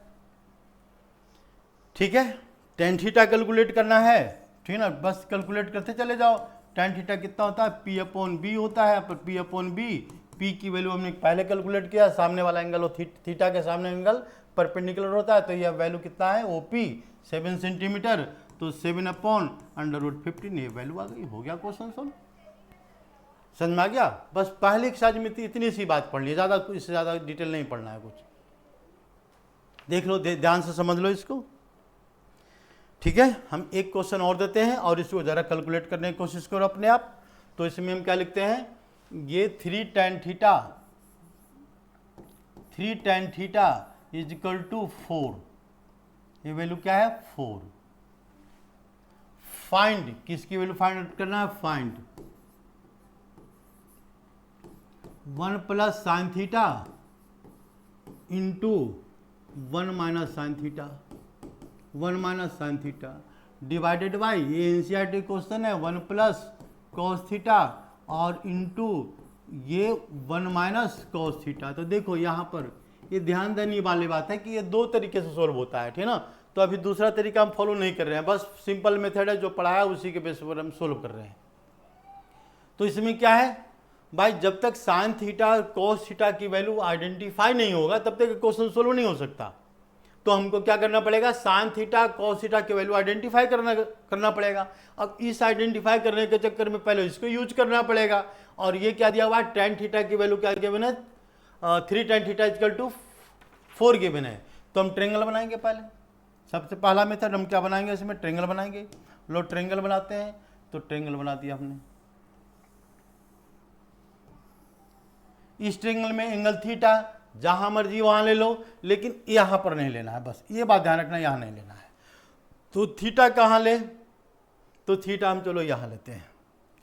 ठीक है। टेन थीटा कैलकुलेट करना है, ठीक है ना, बस कैलकुलेट करते चले जाओ। टेन थीटा कितना होता है, पी अपॉन बी होता है, पर पी अपॉन बी, पी की वैल्यू हमने पहले कैलकुलेट किया, सामने वाला एंगल और थीटा के सामने एंगल परपेंडिकुलर होता है, तो यह वैल्यू कितना है, ओपी 7 सेंटीमीटर, तो 7 अपॉन अंडर रूट 15, ये वैल्यू आ गई, हो गया क्वेश्चन सॉल्व। समझ में आ गया, बस पहले एक्सरसाइज में इतनी सी बात पढ़ ली, ज़्यादा इससे ज़्यादा डिटेल नहीं पढ़ना है कुछ, देख लो, ध्यान से समझ लो इसको, ठीक है। हम एक क्वेश्चन और देते हैं और इसको ज़रा कैलकुलेट करने की कोशिश करो अपने आप। तो इसमें हम क्या लिखते हैं, ये 3 tan theta is equal to 4, ये वैल्यू क्या है 4। फाइंड, किसकी वैल्यू फाइंड करना है, find 1 plus sine theta into 1 minus sine theta, 1 minus sine theta divided by, ये एनसीईआरटी क्वेश्चन है, 1 प्लस कॉस थीटा और इंटू ये 1 माइनस कॉस थीटा। तो देखो यहाँ पर ये ध्यान देने वाली बात है कि ये दो तरीके से सोल्व होता है, ठीक है ना। तो अभी दूसरा तरीका हम फॉलो नहीं कर रहे हैं, बस सिंपल मेथड है जो पढ़ा है उसी के बेस पर हम सोल्व कर रहे हैं। तो इसमें क्या है भाई, जब तक साइन थीटा कॉस थीटा की वैल्यू आइडेंटिफाई नहीं होगा तब तक क्वेश्चन सोल्व नहीं हो सकता। तो हमको क्या करना पड़ेगा, साइन थीटा कॉस थीटा की वैल्यू आइडेंटिफाई करना पड़ेगा। अब इस आइडेंटिफाई करने के चक्कर में पहले इसको यूज करना पड़ेगा। और ये क्या दिया हुआ है, टेन थीटा की वैल्यू क्या गिवन है, 3 tan theta equal to 4 given है। तो हम ट्रेंगल बनाएंगे पहले, सबसे पहला मेथड हम क्या बनाएंगे, इसमें ट्रेंगल बनाएंगे। लो ट्रेंगल बनाते हैं, तो ट्रेंगल बना दिया हमने। इस ट्रेंगल में एंगल थीटा जहां मर्जी वहां ले लो, लेकिन यहां पर नहीं लेना है, बस ये बात ध्यान रखना, यहां नहीं लेना है। तो थीटा कहां ले, तो थीटा हम चलो यहां लेते हैं,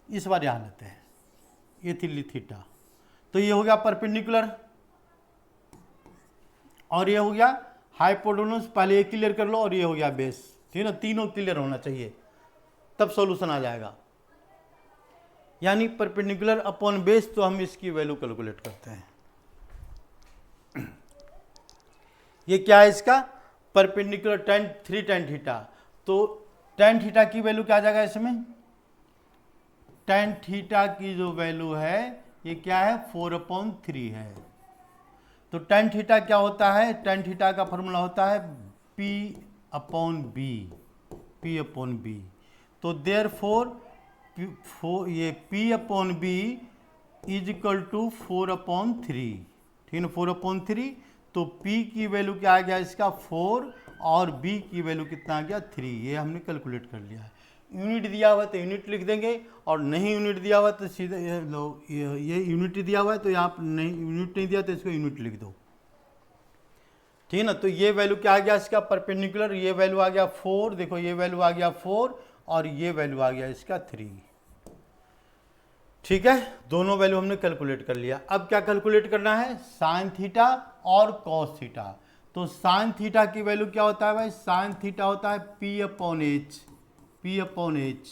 इस बार यहां लेते हैं, ये थी थीटा। तो ये हो गया परपेंडिकुलर और ये हो गया हाइपोटेन्यूस, पहले ये क्लियर कर लो, और ये हो गया बेस, ठीक है ना। तीनों क्लियर होना चाहिए तब सॉल्यूशन आ जाएगा, यानी परपेंडिकुलर अपॉन बेस। तो हम इसकी वैल्यू कैलकुलेट करते हैं। ये क्या है इसका, परपेंडिकुलर 3 tan थीटा। तो टेन थीटा की वैल्यू क्या आ जाएगा इसमें, टेन थीटा की जो वैल्यू है ये क्या है 4/3 है। तो टेन थीटा क्या होता है, टेन थीटा का फॉर्मूला होता है P/B। तो देयरफॉर ये P/B इज इक्वल टू 4/3, ठीक है, 4/3। तो P की वैल्यू क्या आ गया इसका 4 और B की वैल्यू कितना आ गया 3, ये हमने कैलकुलेट कर लिया है। यूनिट दिया हुआ है तो यूनिट लिख देंगे, और नहीं यूनिट दिया हुआ तो सीधे ये यूनिट दिया हुआ है तो यहाँ नहीं यूनिट नहीं दिया तो इसको यूनिट लिख दो, ठीक है ना। तो ये वैल्यू क्या आ गया इसका परपेंडिकुलर, ये वैल्यू आ गया 4, देखो ये वैल्यू आ गया 4 और ये वैल्यू आ गया इसका 3, ठीक है। दोनों वैल्यू हमने कैलकुलेट कर लिया। अब क्या कैलकुलेट करना है, साइन थीटा और कॉस थीटा। तो साइन थीटा की वैल्यू क्या होता है भाई, साइन थीटा होता है P/H।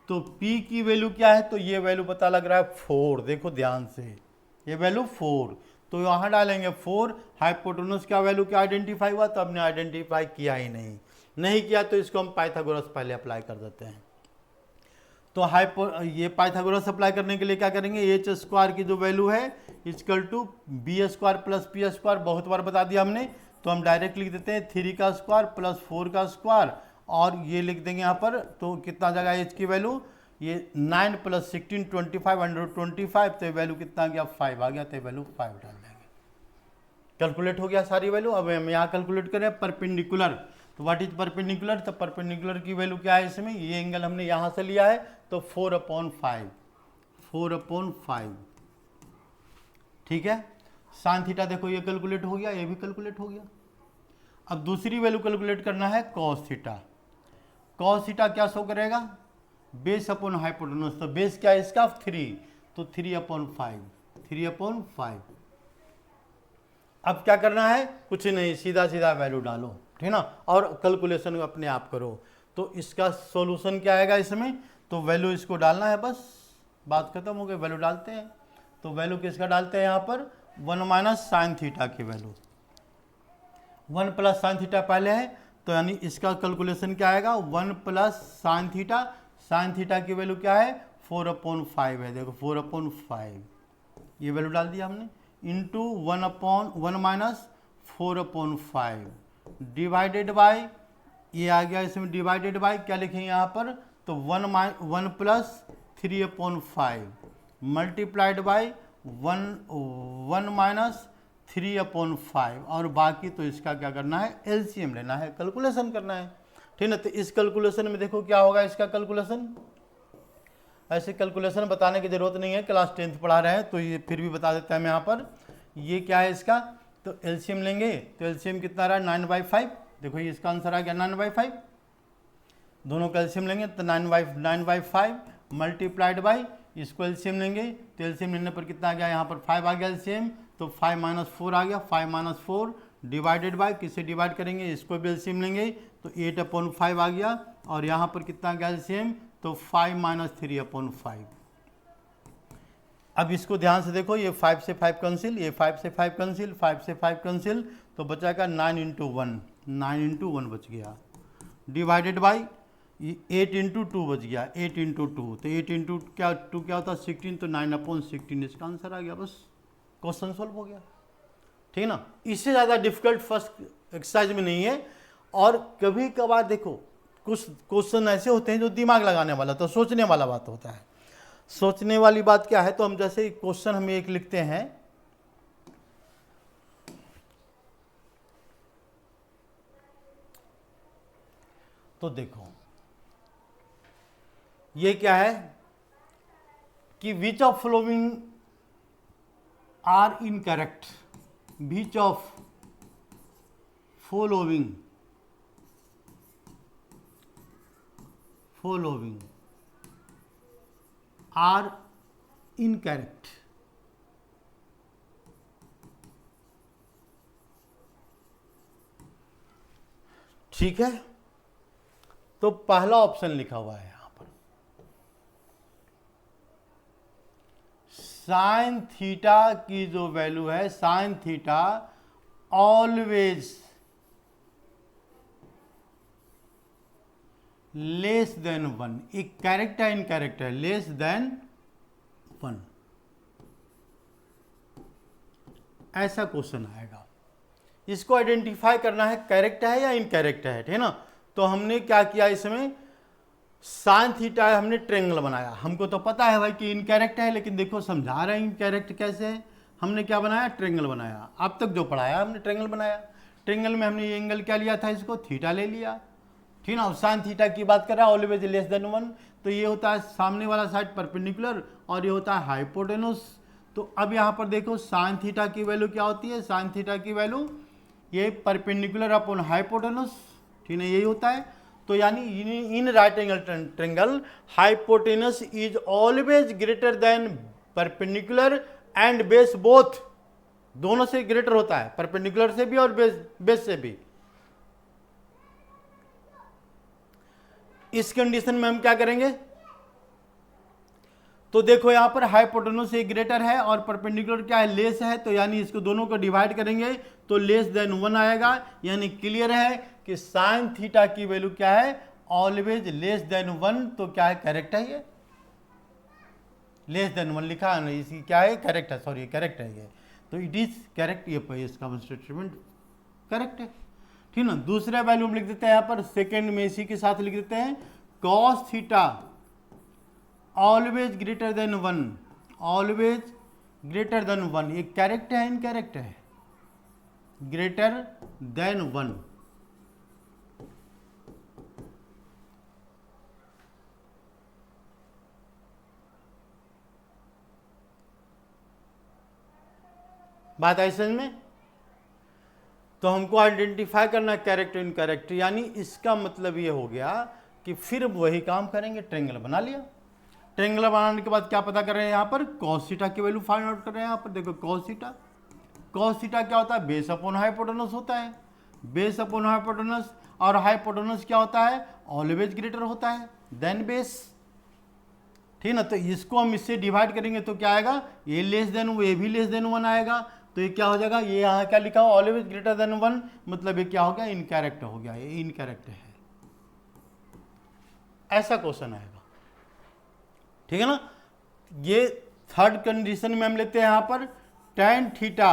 तो P की वैल्यू क्या है, तो ये वैल्यू पता लग रहा है 4, देखो ध्यान से ये वैल्यू 4, तो यहाँ डालेंगे 4। हाइपोटेन्यूज का वैल्यू क्या आइडेंटिफाई हुआ, तो हमने आइडेंटिफाई किया ही नहीं किया तो इसको हम पाइथागोरस पहले अप्लाई कर देते हैं। तो ये पाइथागोरस अप्लाई करने के लिए क्या करेंगे, एच स्क्वायर की जो वैल्यू है equal to B² plus P², बहुत बार बता दिया हमने। तो हम डायरेक्ट लिख देते हैं 3 का स्क्वायर प्लस 4 का स्क्वायर, और ये लिख देंगे यहाँ पर। तो कितना जगह एच की वैल्यू, ये 9 + 16 25/25, तो वैल्यू कितना आ गया 5 आ गया, तो वैल्यू 5 डाल देंगे। कैलकुलेट हो गया सारी वैल्यू। अब हम यहाँ कैलकुलेट करें परपेंडिकुलर। तो व्हाट इज परपेंडिकुलर, तो परपेंडिकुलर की वैल्यू क्या है इसमें, ये एंगल हमने यहाँ से लिया है तो 4/5, ठीक है। साइन थीटा देखो ये कैलकुलेट हो गया, ये भी कैलकुलेट हो गया। अब दूसरी वैल्यू कैलकुलेट करना है कॉस थीटा। कॉस थीटा क्या शो करेगा, बेस अपॉन हाइपोटेन्यूज। तो बेस क्या है इसका 3, तो 3/5। अब क्या करना है, कुछ नहीं, सीधा सीधा वैल्यू डालो, ठीक है ना, और कैलकुलेशन अपने आप करो। तो इसका सॉल्यूशन क्या आएगा इसमें, तो वैल्यू इसको डालना है, बस बात खत्म हो गई। वैल्यू डालते हैं, तो वैल्यू किसका डालते हैं यहाँ पर, 1 - साइन थीटा की वैल्यू। 1 + साइन थीटा पहले है, तो यानी इसका कैलकुलेशन क्या आएगा, 1 + साइन थीटा। साइन थीटा की वैल्यू क्या है 4/5 है, देखो 4/5 ये वैल्यू डाल दिया हमने, इंटू 1 - 4/5 डिवाइडेड बाय, ये आ गया इसमें डिवाइडेड बाय, क्या लिखेंगे यहाँ पर, तो 1 + 3/5 मल्टीप्लाइड बाय 1 - 3/5, और बाकी तो इसका क्या करना है, एलसीएम लेना है, कैलकुलेशन करना है, ठीक है। तो इस कैलकुलेशन में देखो क्या होगा इसका कैलकुलेशन, ऐसे कैलकुलेशन बताने की जरूरत नहीं है, क्लास 10th पढ़ा रहे हैं तो ये फिर भी बता देता है मैं यहाँ पर। ये क्या है इसका, तो एलसीएम लेंगे, तो एलसीएम कितना रहा 9/5, देखो ये इसका आंसर आ गया 9/5। दोनों का एलसीएम लेंगे तो 9/5 मल्टीप्लाइड बाई, इसको एलसीएम लेंगे तो एलसीएम लेने पर कितना आ गया, यहाँ पर 5 आ गया एलसीएम, तो 5 - 4 आ गया, 5 - 4 डिवाइडेड बाय, किससे डिवाइड करेंगे, इसको भी एलसीएम लेंगे तो 8/5 आ गया, और यहाँ पर कितना आ गया एलसीएम, तो 5 - 3/5। अब इसको ध्यान से देखो, ये 5 से 5 कैंसिल, ये 5 से 5 कैंसिल, 5 से 5 कैंसिल, तो बचा का 9 × 1, 9 × 1 बच गया, डिवाइडेड बाई 8 × 2 बच गया, 8 × 2, तो 8 × 2 क्या होता है 16, तो 9/16 इसका आंसर आ गया, बस क्वेश्चन सॉल्व हो गया, ठीक है ना। इससे ज़्यादा डिफिकल्ट फर्स्ट एक्सरसाइज में नहीं है। और कभी कभार देखो कुछ क्वेश्चन ऐसे होते हैं जो दिमाग लगाने वाला, तो सोचने वाला बात होता है। सोचने वाली बात क्या है, तो हम जैसे क्वेश्चन हम एक लिखते हैं, तो देखो ये क्या है कि which of following are incorrect, which of following are incorrect, ठीक है। तो पहला ऑप्शन लिखा हुआ है यहां पर, साइन थीटा की जो वैल्यू है, sine theta always less than 1, एक character in character less than 1, ऐसा क्वेश्चन आएगा। इसको आइडेंटिफाई करना है कैरेक्टर है या इन कैरेक्टर है, ठीक है ना। तो हमने क्या किया, इसमें साइन थीटा हमने ट्रेंगल बनाया। हमको तो पता है भाई कि इन कैरेक्टर है, लेकिन देखो समझा रहे हैं इन कैरेक्टर कैसे है। हमने क्या बनाया, ट्रेंगल बनाया। अब तक जो पढ़ाया हमने ट्रेंगल बनाया। ट्रेंगल में हमने ये एंगल क्या लिया था, इसको थीटा ले लिया, ठीक ना। साइन थीटा की बात कर रहा है, ऑलवेज लेस देन 1, तो ये होता है सामने वाला साइड परपेंडिकुलर और ये होता है हाइपोटेनुस। तो अब यहाँ पर देखो साइन थीटा की वैल्यू क्या होती है, साइन थीटा की वैल्यू ये परपेंडिकुलर अपॉन हाइपोटेनुस, ठीक है, यही होता है। तो यानी इन right angle triangle hypotenuse is always greater then perpendicular and base both, दोनों से ग्रेटर होता है, परपेंडिकुलर से भी और बेस से भी। इस कंडीशन में हम क्या करेंगे, तो देखो यहां पर हाइपोटेनस से ग्रेटर है और परपेंडिकुलर क्या है, लेस है, तो यानी इसको दोनों को डिवाइड करेंगे तो लेस देन 1 आएगा। यानी क्लियर है कि साइन थीटा की वैल्यू क्या है, ऑलवेज लेस देन 1, तो क्या है, करेक्ट है। ये लेस देन 1 लिखा है ना, इसकी क्या है, करेक्ट है, सॉरी करेक्ट है ये, तो इट इज करेक्ट, ये इसका स्टेटमेंट करेक्ट है, ठीक ना। दूसरा वैल्यू हम लिख देते हैं यहाँ पर, सेकेंड में इसी के साथ लिख देते हैं cos theta always greater than 1, always greater than 1, ये करेक्ट है, इनकरेक्ट है, ग्रेटर देन 1। बात आई समझ में। तो हमको आइडेंटिफाई करना कैरेक्टर इन कैरेक्टर, यानी इसका मतलब ये हो गया कि फिर वही काम करेंगे, ट्रेंगल बना लिया। ट्रेंगल बनाने के बाद क्या पता कर रहे हैं, यहाँ पर कॉस थीटा की वैल्यू फाइंड आउट कर रहे हैं। यहाँ पर देखो कॉस थीटा, कॉस थीटा क्या होता है, बेस अपॉन हाइपोटेनस होता है, बेस अपॉन हाइपोटेनस, और हाइपोटेनस क्या होता है, ऑलवेज ग्रेटर होता है देन बेस, ठीक ना। तो इसको हम इससे डिवाइड करेंगे तो क्या आएगा, ये लेस देन, ये भी लेस देन 1 आएगा, तो ये क्या हो जाएगा, ये यहाँ क्या लिखा हो, ऑलवेज ग्रेटर देन 1, मतलब ये क्या हो गया, इनकरेक्ट हो गया, ये इनकरेक्ट है, ऐसा क्वेश्चन आएगा, ठीक है ना। ये थर्ड कंडीशन में हम लेते हैं यहाँ पर tan theta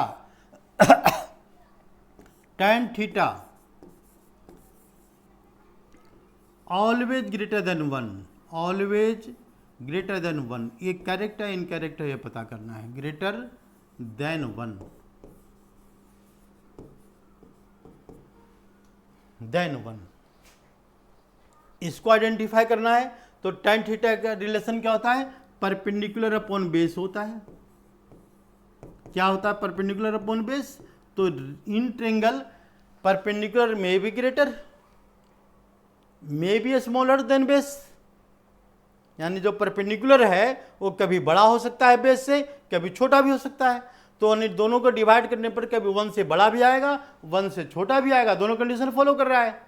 tan theta always greater than 1, always greater than 1, ये करेक्ट है, इनकरेक्ट है, ये पता करना है, ग्रेटर देन 1, देन 1, इसको आइडेंटिफाई करना है। तो tan थीटा का रिलेशन क्या होता है, परपेंडिकुलर अपॉन बेस होता है। क्या होता है, परपेंडिकुलर अपॉन बेस। तो in triangle perpendicular may be greater, may be smaller than base, यानी जो परपेंडिकुलर है वो कभी बड़ा हो सकता है बेस से, कभी छोटा भी हो सकता है। तो दोनों को डिवाइड करने पर कभी 1 से बड़ा भी आएगा, 1 से छोटा भी आएगा, दोनों कंडीशन फॉलो कर रहा है,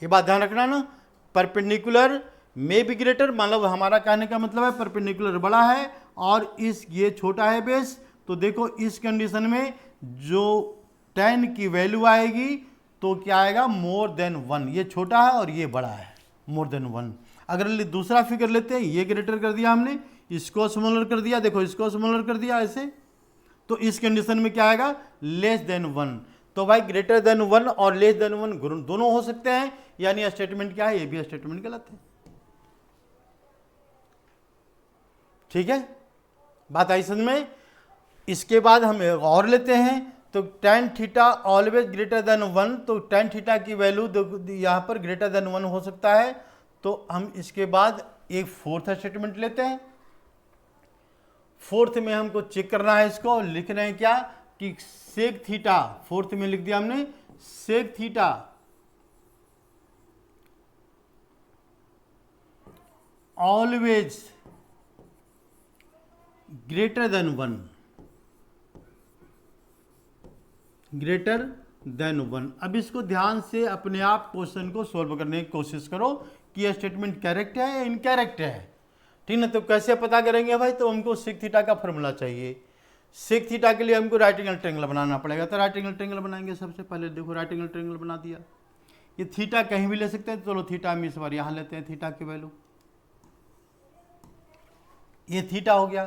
ये बात ध्यान रखना ना। परपेंडिकुलर मे बी ग्रेटर, मतलब हमारा कहने का मतलब है परपेंडिकुलर बड़ा है और ये छोटा है बेस। तो देखो इस कंडीशन में जो tan की वैल्यू आएगी तो क्या आएगा, मोर देन 1, ये छोटा है और ये बड़ा है, मोर देन 1। अगर दूसरा फिगर लेते हैं, ये ग्रेटर कर दिया हमने, इसको स्मॉलर कर दिया, देखो इसको स्मॉलर कर दिया ऐसे, तो इस कंडीशन में क्या आएगा, लेस देन 1। तो भाई ग्रेटर देन 1 और लेस देन 1 दोनों हो सकते हैं, यानी स्टेटमेंट क्या है, ये भी स्टेटमेंट गलत है, ठीक है, बात आई समझ में। इसके बाद हम और लेते हैं, तो tan theta always greater than 1, तो tan थीटा की वैल्यू यहाँ पर ग्रेटर देन 1 हो सकता है। तो हम इसके बाद एक फोर्थ स्टेटमेंट लेते हैं। फोर्थ में हमको चेक करना है, इसको लिख रहे हैं क्या कि सेक थीटा, फोर्थ में लिख दिया हमने sec theta always greater than 1, greater than 1। अब इसको ध्यान से अपने आप क्वेश्चन को सोल्व करने की कोशिश करो कि यह स्टेटमेंट करेक्ट है या इनकरेक्ट है, ठीक ना। तो कैसे पता करेंगे भाई, तो हमको सेक थीटा का फॉर्मूला चाहिए। सेक थीटा के लिए हमको राइट एंगल ट्रायंगल बनाना पड़ेगा, तो राइट एंगल ट्रायंगल बनाएंगे। सबसे पहले देखो राइट एंगल ट्रायंगल बना दिया, ये थीटा कहीं भी ले सकते हैं, चलो थीटा हम इस बार यहाँ लेते हैं थीटा की वैल्यू, ये थीटा हो गया।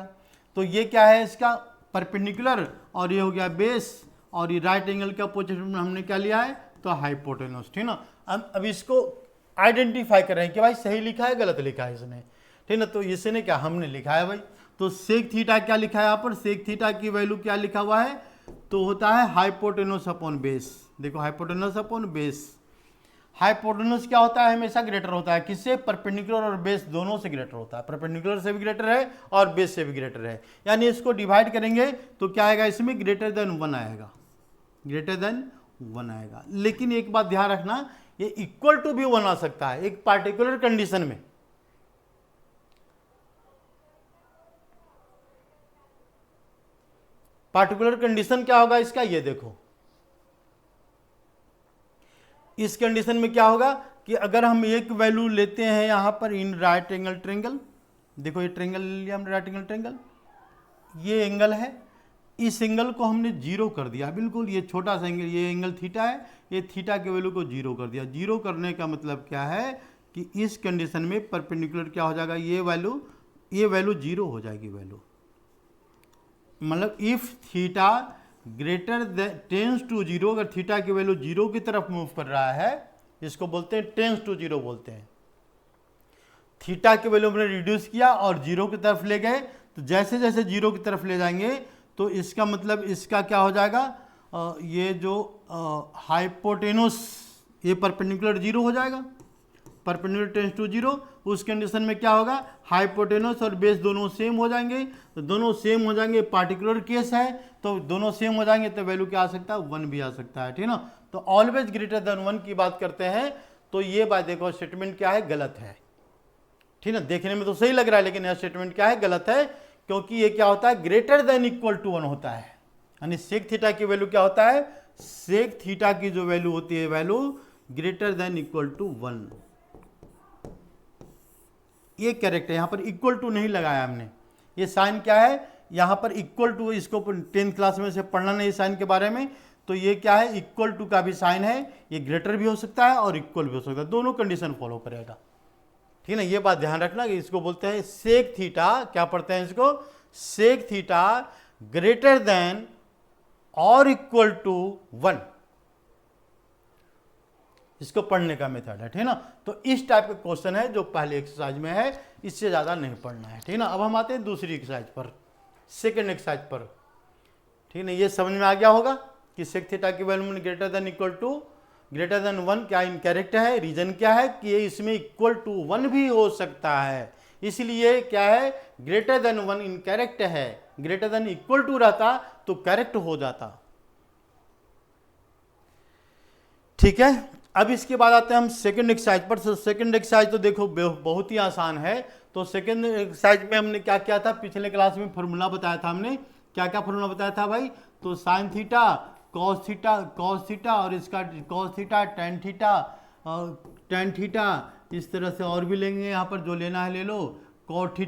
तो ये क्या है इसका परपेंडिकुलर, और ये हो गया बेस, और ये राइट एंगल के अपोजिट में हमने क्या लिया है तो हाइपोटेनस, ठीक ना। अब इसको आइडेंटिफाई कर रहे हैं कि भाई सही लिखा है गलत लिखा है इसने, ठीक ना। तो इसने क्या हमने लिखा है भाई, तो सेक थीटा क्या लिखा है यहाँ पर, सेक थीटा की वैल्यू क्या लिखा हुआ है, तो होता है हाइपोटेनस अपॉन बेस। देखो हाइपोटेनस अपॉन बेस, हाइपोटेनस क्या होता है हमेशा ग्रेटर होता है किससे, परपेंडिकुलर और बेस दोनों से ग्रेटर होता है, परपेंडिकुलर से भी ग्रेटर है और बेस से भी ग्रेटर है। यानी इसको डिवाइड करेंगे तो क्या आएगा इसमें, ग्रेटर देन 1 आएगा, ग्रेटर देन 1 आएगा। लेकिन एक बात ध्यान रखना, ये इक्वल टू भी 1 आ सकता है एक पार्टिकुलर कंडीशन में। पार्टिकुलर कंडीशन क्या होगा इसका, ये देखो इस कंडीशन में क्या होगा कि अगर हम एक वैल्यू लेते हैं यहां पर इन राइट एंगल ट्रेंगल, देखो ये ट्रेंगल ले लिया हमने राइट एंगल ट्रेंगल, ये एंगल है, इस एंगल को हमने जीरो कर दिया, बिल्कुल ये छोटा सा एंगल, ये एंगल थीटा है, ये थीटा के वैल्यू को जीरो कर दिया। जीरो करने का मतलब क्या है कि इस कंडीशन में परपेंडिकुलर क्या हो जाएगा, ये वैल्यू जीरो हो जाएगी वैल्यू, मतलब if theta greater tends to zero, अगर थीटा की वैल्यू जीरो की तरफ मूव कर रहा है, इसको बोलते हैं टेंस टू जीरो बोलते हैं। थीटा की वैल्यू हमने रिड्यूस किया और जीरो की तरफ ले गए, तो जैसे जैसे जीरो की तरफ ले जाएंगे तो इसका मतलब इसका क्या हो जाएगा, ये जो हाइपोटेनस ये परपेंडिकुलर जीरो हो जाएगा, परपेंडिकुलर टेंस टू जीरो। उस कंडीशन में क्या होगा, हाइपोटेनस और बेस दोनों सेम हो जाएंगे, तो दोनों सेम हो जाएंगे, पार्टिकुलर केस है तो दोनों सेम हो जाएंगे, तो वैल्यू क्या आ सकता है 1 भी आ सकता है, ठीक ना। तो ऑलवेज ग्रेटर देन 1 की बात करते हैं, तो ये बात देखो स्टेटमेंट क्या है, गलत है, ठीक ना। देखने में तो सही लग रहा है लेकिन यह स्टेटमेंट क्या है, गलत है, क्योंकि ये क्या होता है ग्रेटर देन इक्वल टू 1 होता है। यानी सेक थीटा की वैल्यू क्या होता है, सेक थीटा की जो वैल्यू होती है value greater than equal to 1, ये करेक्ट है। यहां पर इक्वल टू नहीं लगाया हमने, ये साइन क्या है यहां पर इक्वल टू, इसको 10th क्लास में से पढ़ना नहीं साइन के बारे में, तो ये क्या है इक्वल टू का भी साइन है, ये ग्रेटर भी हो सकता है और इक्वल भी हो सकता है, दोनों कंडीशन फॉलो करेगा, ठीक है ना। ये बात ध्यान रखना कि इसको बोलते हैं सेक थीटा, क्या पढ़ते हैं इसको, सेक थीटा ग्रेटर देन और इक्वल टू 1, इसको पढ़ने का मेथड है, ठीक है ना। तो इस टाइप का क्वेश्चन है जो पहले एक्सरसाइज में है, इससे ज़्यादा नहीं पढ़ना है, ठीक है ना। अब हम आते हैं दूसरी एक्सरसाइज पर, सेकंड एक्सरसाइज पर, ठीक है ना। ये समझ में आ गया होगा कि सेक थीटा की value greater than equal to greater than 1 क्या इनकरेक्ट है, रीजन क्या है कि ये इसमें इक्वल टू 1 भी हो सकता है, इसलिए क्या है ग्रेटर देन 1 इनकरेक्ट है, ग्रेटर देन इक्वल टू रहता तो करेक्ट हो जाता, ठीक है। अब इसके बाद आते हैं हम सेकंड एक्सरसाइज पर। सेकंड एक्सरसाइज तो देखो बहुत ही आसान है। तो सेकंड एक्सरसाइज में हमने क्या किया था, पिछले क्लास में फॉर्मूला बताया था हमने, क्या क्या फॉर्मूला बताया था भाई, तो साइन थीटा कॉस थीटा और इसका कॉस थीटा टेन थीटा, इस तरह से और भी लेंगे यहाँ पर जो लेना है ले लो, कॉट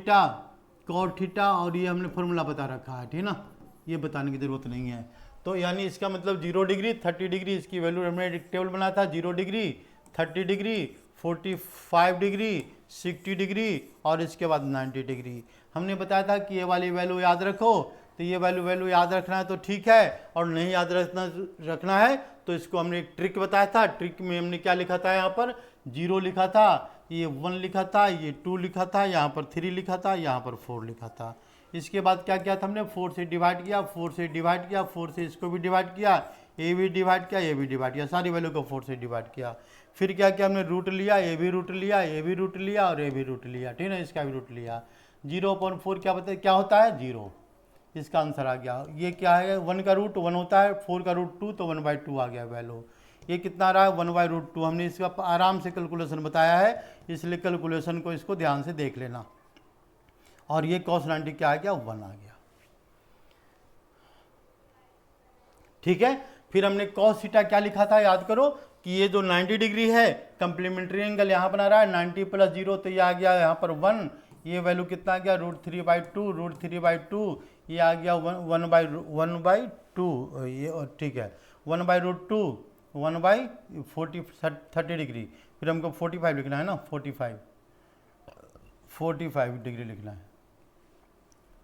थीटा और ये हमने फॉर्मूला बता रखा है, ठीक ना, ये बताने की जरूरत नहीं है। तो यानी इसका मतलब 0 डिग्री 30 डिग्री, इसकी वैल्यू हमने एक टेबल बनाया था, 0 डिग्री 30 डिग्री 45 डिग्री 60 डिग्री और इसके बाद 90 डिग्री। हमने बताया था कि ये वाली वैल्यू याद रखो, तो ये वैल्यू याद रखना है तो ठीक है, और नहीं याद रखना है तो इसको हमने एक ट्रिक बताया था। ट्रिक में हमने क्या लिखा था, यहाँ पर 0 लिखा था, ये 1 लिखा था, ये 2 लिखा था, यहाँ पर 3 लिखा था, यहाँ पर 4 लिखा था। इसके बाद क्या किया था हमने, 4 से डिवाइड किया, 4 से डिवाइड किया, 4 से इसको भी डिवाइड किया, ये भी डिवाइड किया, ये भी डिवाइड किया, सारी वैल्यू को 4 से डिवाइड किया। फिर क्या किया हमने, रूट लिया, ये भी रूट लिया, ये भी रूट लिया और ये भी रूट लिया, ठीक है ना, इसका भी रूट लिया। 0/4 क्या होता है 0, इसका आंसर आ गया। ये क्या है 1 का रूट 1 होता है, 4 का रूट 2 तो 1/2 आ गया वैल्यू। ये कितना आ रहा है 1/√2। हमने इसका आराम से कैलकुलेशन बताया है, इसलिए कैलकुलेशन को इसको ध्यान से देख लेना। और ये cos 90 क्या आ गया 1 आ गया, ठीक है। फिर हमने cos थीटा क्या लिखा था याद करो कि ये जो 90 डिग्री है कंप्लीमेंट्री एंगल यहाँ बना रहा है 90 + 0, तो ये आ गया यहाँ पर 1, ये वैल्यू कितना आ गया √3/2, ये आ गया 1/2, ये ठीक है 1/√2 30 डिग्री, फिर हमको 45 लिखना है ना, 45 डिग्री लिखना है,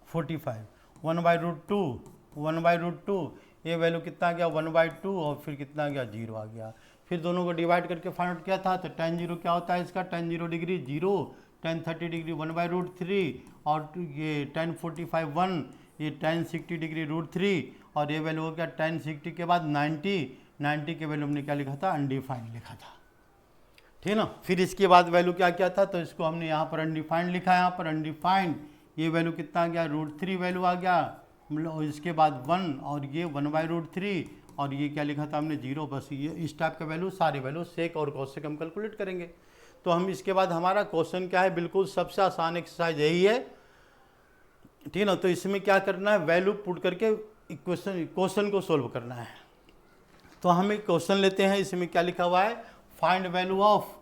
45 1/√2 ये वैल्यू कितना गया 1/2 और फिर कितना गया 0 आ गया। फिर दोनों को डिवाइड करके फाइंड आउट किया था, तो tan 0 क्या होता है इसका, tan 0 डिग्री 0, tan 30 डिग्री 1/√3 और ये tan 45 1, ये tan 60 डिग्री √3 और ये वैल्यू हो गया tan 60 के बाद 90 के वैल्यू हमने क्या लिखा था, अनडिफाइंड लिखा था, ठीक है ना। फिर इसके बाद वैल्यू क्या किया था, तो इसको हमने यहाँ पर अनडिफाइंड लिखा है, यहाँ पर अनडिफाइंड ये वैल्यू कितना आ गया √3 वैल्यू आ गया, मतलब इसके बाद 1 और ये 1/√3 और ये क्या लिखा था हमने 0। बस ये इस टाइप का वैल्यू सारे वैल्यू सेक और कॉसेक हम कैलकुलेट करेंगे। तो हम इसके बाद हमारा क्वेश्चन क्या है, बिल्कुल सबसे आसान एक्सरसाइज यही है, ठीक है ना। तो इसमें क्या करना है, वैल्यू पुट करके क्वेश्चन को सोल्व करना है। तो हम एक क्वेश्चन लेते हैं, इसमें क्या लिखा हुआ है, फाइंड वैल्यू ऑफ,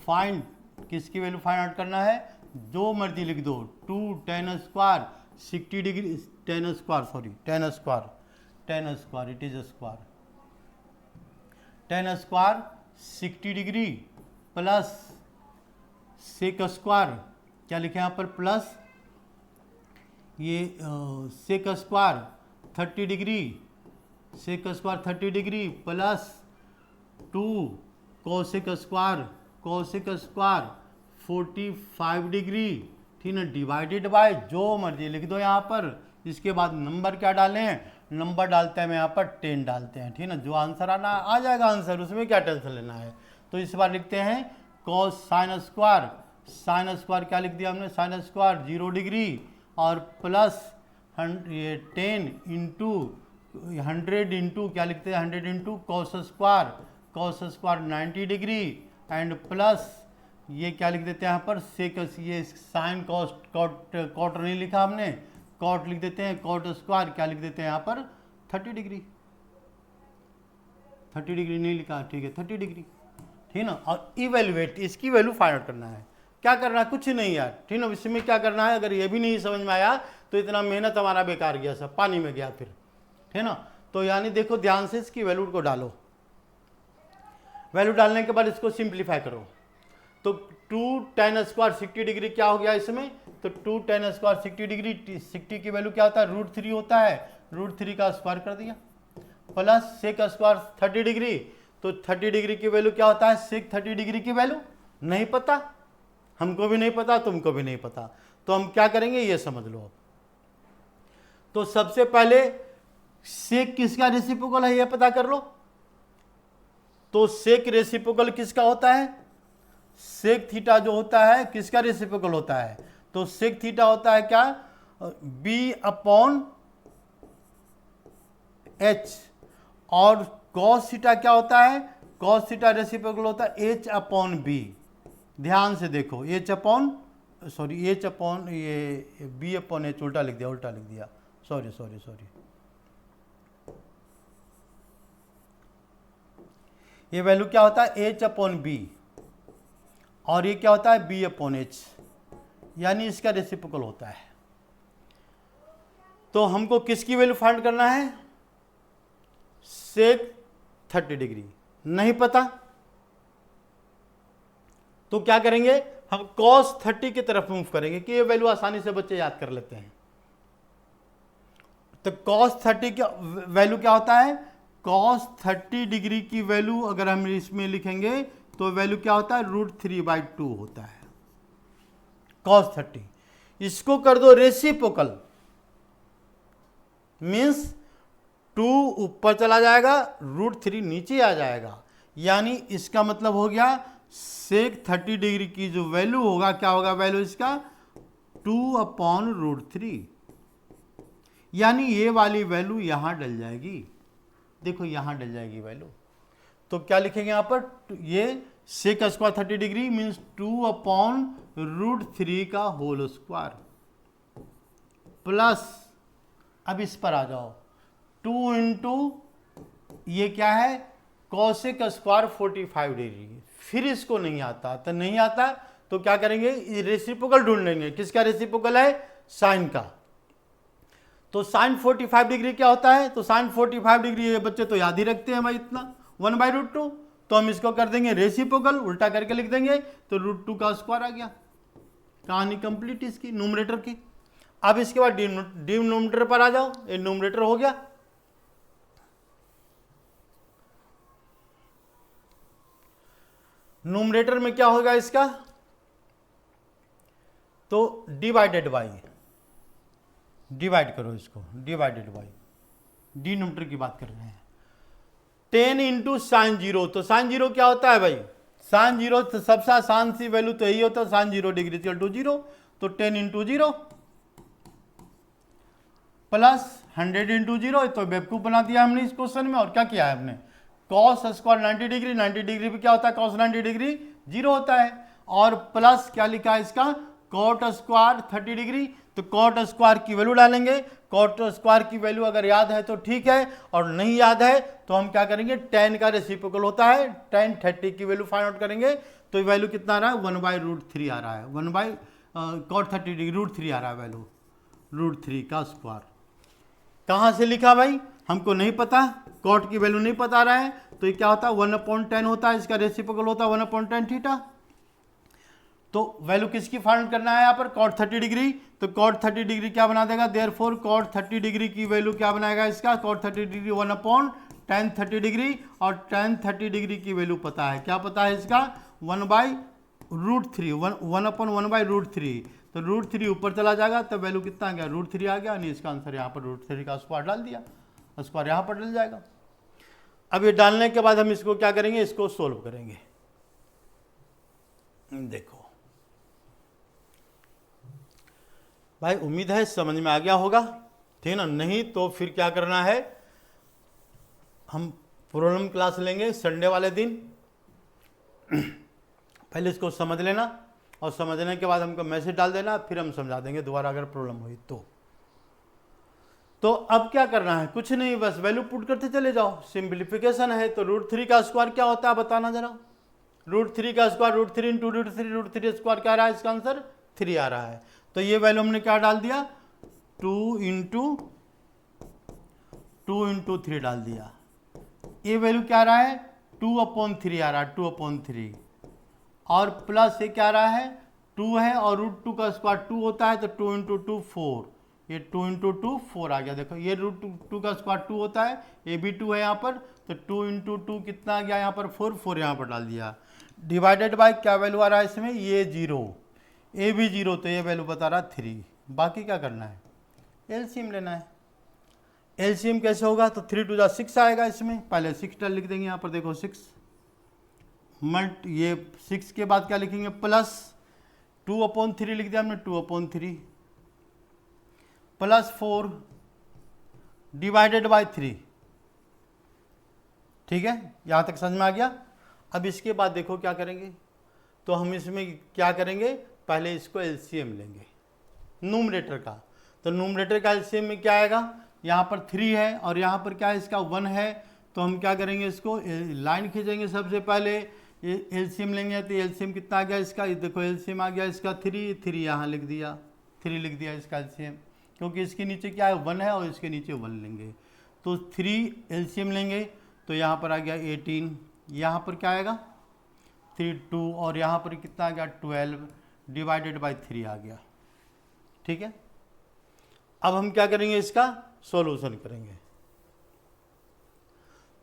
फाइंड किसकी वैल्यू फाइंड आउट करना है, जो मर्जी लिख दो, 2 tan square 60 degree, tan square it is square, tan square 60 degree plus sec square, क्या लिखे यहाँ पर प्लस, ये sec square 30 degree, sec square 30 degree plus 2 cosec square 45 degree, ठीक है, डिवाइडेड बाय जो मर्जी लिख दो यहाँ पर। इसके बाद नंबर क्या डालें, नंबर डालते हैं, मैं यहाँ पर 10 डालते हैं, ठीक है ना। जो आंसर आना आ जाएगा आंसर, उसमें क्या टेंशन लेना है। तो इस बार लिखते हैं कॉस साइन स्क्वायर क्या लिख दिया हमने, साइन स्क्वायर 0 डिग्री और प्लस ये 10 इंटू 100 इंटू क्या लिखते हैं 100 into cos square 90 degree and plus ये क्या लिख देते हैं यहाँ पर सेक, ये साइन कॉट नहीं लिखा हमने, कॉट लिख देते हैं, कॉट स्क्वायर क्या लिख देते हैं यहाँ पर 30 डिग्री नहीं लिखा, ठीक है 30 डिग्री, ठीक है ना। और इवेल्युएट, इसकी वैल्यू फाइंड आउट करना है। क्या करना है, कुछ नहीं यार, ठीक है ना। इसमें क्या करना है, अगर ये भी नहीं समझ में आया तो इतना मेहनत हमारा बेकार गया, सब पानी में गया फिर, ठीक है ना। तो यानी देखो ध्यान से इसकी वैल्यू को डालो, वैल्यू डालने के बाद इसको सिंप्लीफाई करो। तो 2 tan स्क्वायर 60 डिग्री क्या हो गया इसमें, तो 2 tan स्क्वायर 60 डिग्री, 60 की वैल्यू क्या होता है √3 होता है, √3 का स्क्वायर कर दिया, प्लस सेक स्क्वायर 30 डिग्री, तो 30 डिग्री की वैल्यू क्या होता है, सेक 30 डिग्री की वैल्यू नहीं पता, हमको भी नहीं पता, तुमको भी नहीं पता। तो हम क्या करेंगे ये समझ लो। तो सबसे पहले सेक किसका रेसिप्रोकल है ये पता कर लो। तो सेक रेसिप्रोकल किसका होता है, सेक थीटा जो होता है किसका रेसिप्रोकल होता है, तो सेक थीटा होता है क्या, B/H और कॉस थीटा क्या होता है, कॉस थीटा रेसिप्रोकल होता है H/B। ध्यान से देखो H अपॉन ये B/H उल्टा लिख दिया सॉरी ये वैल्यू क्या होता है H/B और ये क्या होता है B/H, यानी इसका रेसिप्रोकल होता है। तो हमको किसकी वैल्यू फाइंड करना है, सेक 30 डिग्री नहीं पता, तो क्या करेंगे हम cos 30 की तरफ मूव करेंगे कि ये वैल्यू आसानी से बच्चे याद कर लेते हैं। तो cos 30 का वैल्यू क्या होता है, cos 30 डिग्री की वैल्यू अगर हम इसमें लिखेंगे तो वैल्यू क्या होता है √3/2 होता है cos 30। इसको कर दो रेसिप्रोकल, मीन्स 2 ऊपर चला जाएगा, √3 नीचे आ जाएगा, यानी इसका मतलब हो गया सेक 30 डिग्री की जो वैल्यू होगा क्या होगा, वैल्यू इसका 2/√3, यानी ये वाली वैल्यू यहां डल जाएगी, देखो यहां डल जाएगी वैल्यू। तो क्या लिखेंगे यहां पर, ये सेक स्क्वायर 30 डिग्री मीन्स 2/√3 का होल स्क्वायर प्लस, अब इस पर आ जाओ 2 इंटू ये क्या है कॉसेक स्क्वायर 45 डिग्री। फिर इसको नहीं आता तो क्या करेंगे, रेसिप्रोकल ढूंढ लेंगे। किसका रेसिप्रोकल है, साइन का। तो साइन 45 डिग्री क्या होता है, तो साइन 45 डिग्री ये बच्चे तो याद ही रखते हैं भाई इतना, 1/√2, तो हम इसको कर देंगे रेसिप्रोकल, उल्टा करके लिख देंगे तो √2 का स्क्वायर आ गया। कहानी कंप्लीट इसकी न्यूमरेटर की। अब इसके बाद डिनोमिनेटर पर आ जाओ, ये न्यूमरेटर हो गया। न्यूमरेटर में क्या होगा इसका, तो डिवाइडेड बाई, डिवाइड करो इसको, डिवाइडेड बाई, डिनोमिनेटर की बात कर रहे हैं। 10 इंटू साइन जीरो, तो साइन जीरो क्या होता है भाई, साइन जीरो तो सबसे आसान सी वैल्यू तो यही होता है, साइन 0 डिग्री इक्वल टू 0, तो 10 इंटू 0 प्लस 100 इंटू 0, तो बेवकूफ बना दिया हमने इस क्वेश्चन में। और क्या किया है हमने, कॉस स्क्वायर 90 डिग्री, 90 डिग्री पे क्या होता है, कॉस 90 डिग्री 0 होता है, और प्लस क्या लिखा है इसका, कॉट स्क्वायर 30 डिग्री, तो कॉट स्क्वायर की वैल्यू डालेंगे। कॉट स्क्वायर की वैल्यू अगर याद है तो ठीक है, और नहीं याद है तो हम क्या करेंगे, tan का रेसिप्रोकल होता है, tan 30 की वैल्यू फाइंड आउट करेंगे, तो वैल्यू कितना आ रहा है, 1/√3 आ रहा है, 1/cot 30 डिग्री √3 आ रहा है वैल्यू, √3 का स्क्वायर। कहाँ से लिखा भाई, हमको नहीं पता, कॉट की वैल्यू नहीं पता रहा है, तो ये क्या होता है 1/10 होता है, इसका रेसिप्रोकल होता है 1/10 थीटा। तो वैल्यू किसकी फाइंड करना है यहाँ पर, cot 30 डिग्री, तो cot 30 डिग्री क्या बना देगा, देयरफॉर cot 30 डिग्री की वैल्यू क्या बनाएगा इसका, cot 30 डिग्री 1/tan 30 डिग्री, और tan 30 डिग्री की वैल्यू पता है, क्या पता है इसका 1/√3, 1/1/√3, तो √3 ऊपर चला जाएगा, तो वैल्यू कितना आ गया, √3 आ गया, यानी इसका आंसर यहाँ पर √3 का स्क्वायर डाल दिया, स्क्वायर यहाँ पर डल जाएगा। अब ये डालने के बाद हम इसको क्या करेंगे, इसको सोल्व करेंगे। देखो भाई, उम्मीद है समझ में आ गया होगा, ठीक ना, नहीं तो फिर क्या करना है, हम प्रॉब्लम क्लास लेंगे संडे वाले दिन, पहले इसको समझ लेना, और समझने के बाद हमको मैसेज डाल देना, फिर हम समझा देंगे दोबारा अगर प्रॉब्लम हुई तो अब क्या करना है, कुछ नहीं, बस वैल्यू पुट करते चले जाओ, सिंप्लीफिकेशन है। तो √3 का स्क्वायर क्या होता है बताना जरा, √3 का स्क्वायर √3 इंटू √3 स्क्वायर क्या आ रहा है, इसका आंसर 3 आ रहा है। तो ये वैल्यू हमने क्या डाल दिया, 2 इंटू 3 डाल दिया। ये वैल्यू क्या आ रहा है, 2/3 आ रहा है, 2/3, और प्लस ये क्या आ रहा है, 2 है, और √2 का स्क्वायर 2 होता है, तो 2 इंटू 2 4, ये 2 इंटू 2 4 आ गया। देखो ये √2 का स्क्वायर 2 होता है, ये भी 2 है यहाँ पर, तो 2 इंटू 2 कितना आ गया यहाँ पर 4, 4 यहाँ पर डाल दिया। डिवाइडेड बाय क्या वैल्यू आ रहा है इसमें, ये 0, ए भी 0, तो ये वैल्यू बता रहा 3। बाकी क्या करना है, एलसीएम लेना है। एलसीएम कैसे होगा, तो 3 2 6 आएगा इसमें, पहले 6 लिख देंगे यहाँ पर, देखो 6 मल्ट, ये 6 के बाद क्या लिखेंगे, प्लस 2/3 लिख दिया हमने, 2/3 प्लस 4 डिवाइडेड बाय 3। ठीक है, यहाँ तक समझ में आ गया। अब इसके बाद देखो क्या करेंगे, तो हम इसमें क्या करेंगे, पहले इसको एलसीएम लेंगे न्यूमरेटर का। तो न्यूमरेटर का एलसीएम में क्या आएगा, यहाँ पर 3 है, और यहाँ पर क्या है इसका 1 है, तो हम क्या करेंगे, इसको लाइन खींचेंगे सबसे पहले, एलसीएम लेंगे, तो एलसीएम कितना आ गया इसका, देखो एलसीएम आ गया इसका 3 यहाँ लिख दिया, 3 लिख दिया इसका एलसीएम, क्योंकि इसके नीचे क्या है 1 है, और इसके नीचे 1 लेंगे, तो 3 एलसीएम लेंगे, तो यहाँ पर आ गया 18, यहाँ पर क्या आएगा 3 2, और यहाँ पर कितना आ गया 12 डिवाइडेड बाय 3 आ गया। ठीक है, अब हम क्या करेंगे, इसका सॉल्यूशन करेंगे।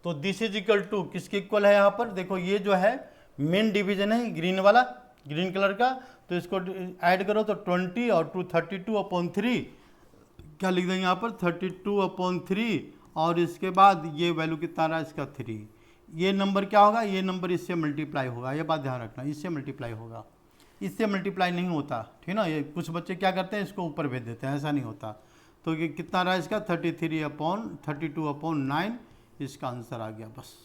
तो दिस इज इक्वल टू किसके इक्वल है, यहाँ पर देखो ये जो है मेन डिवीजन है, ग्रीन वाला, ग्रीन कलर का, तो इसको ऐड करो तो 20 और 2 32/3, क्या लिख देंगे यहाँ पर 32/3, और इसके बाद ये वैल्यू कितना रहा इसका 3। ये नंबर क्या होगा, ये नंबर इससे मल्टीप्लाई होगा, ये बात ध्यान रखना, इससे मल्टीप्लाई होगा, इससे मल्टीप्लाई नहीं होता, ठीक ना। ये कुछ बच्चे क्या करते हैं, इसको ऊपर भेज देते हैं, ऐसा नहीं होता। तो ये कितना रहा इसका 33/32/9, इसका आंसर आ गया बस।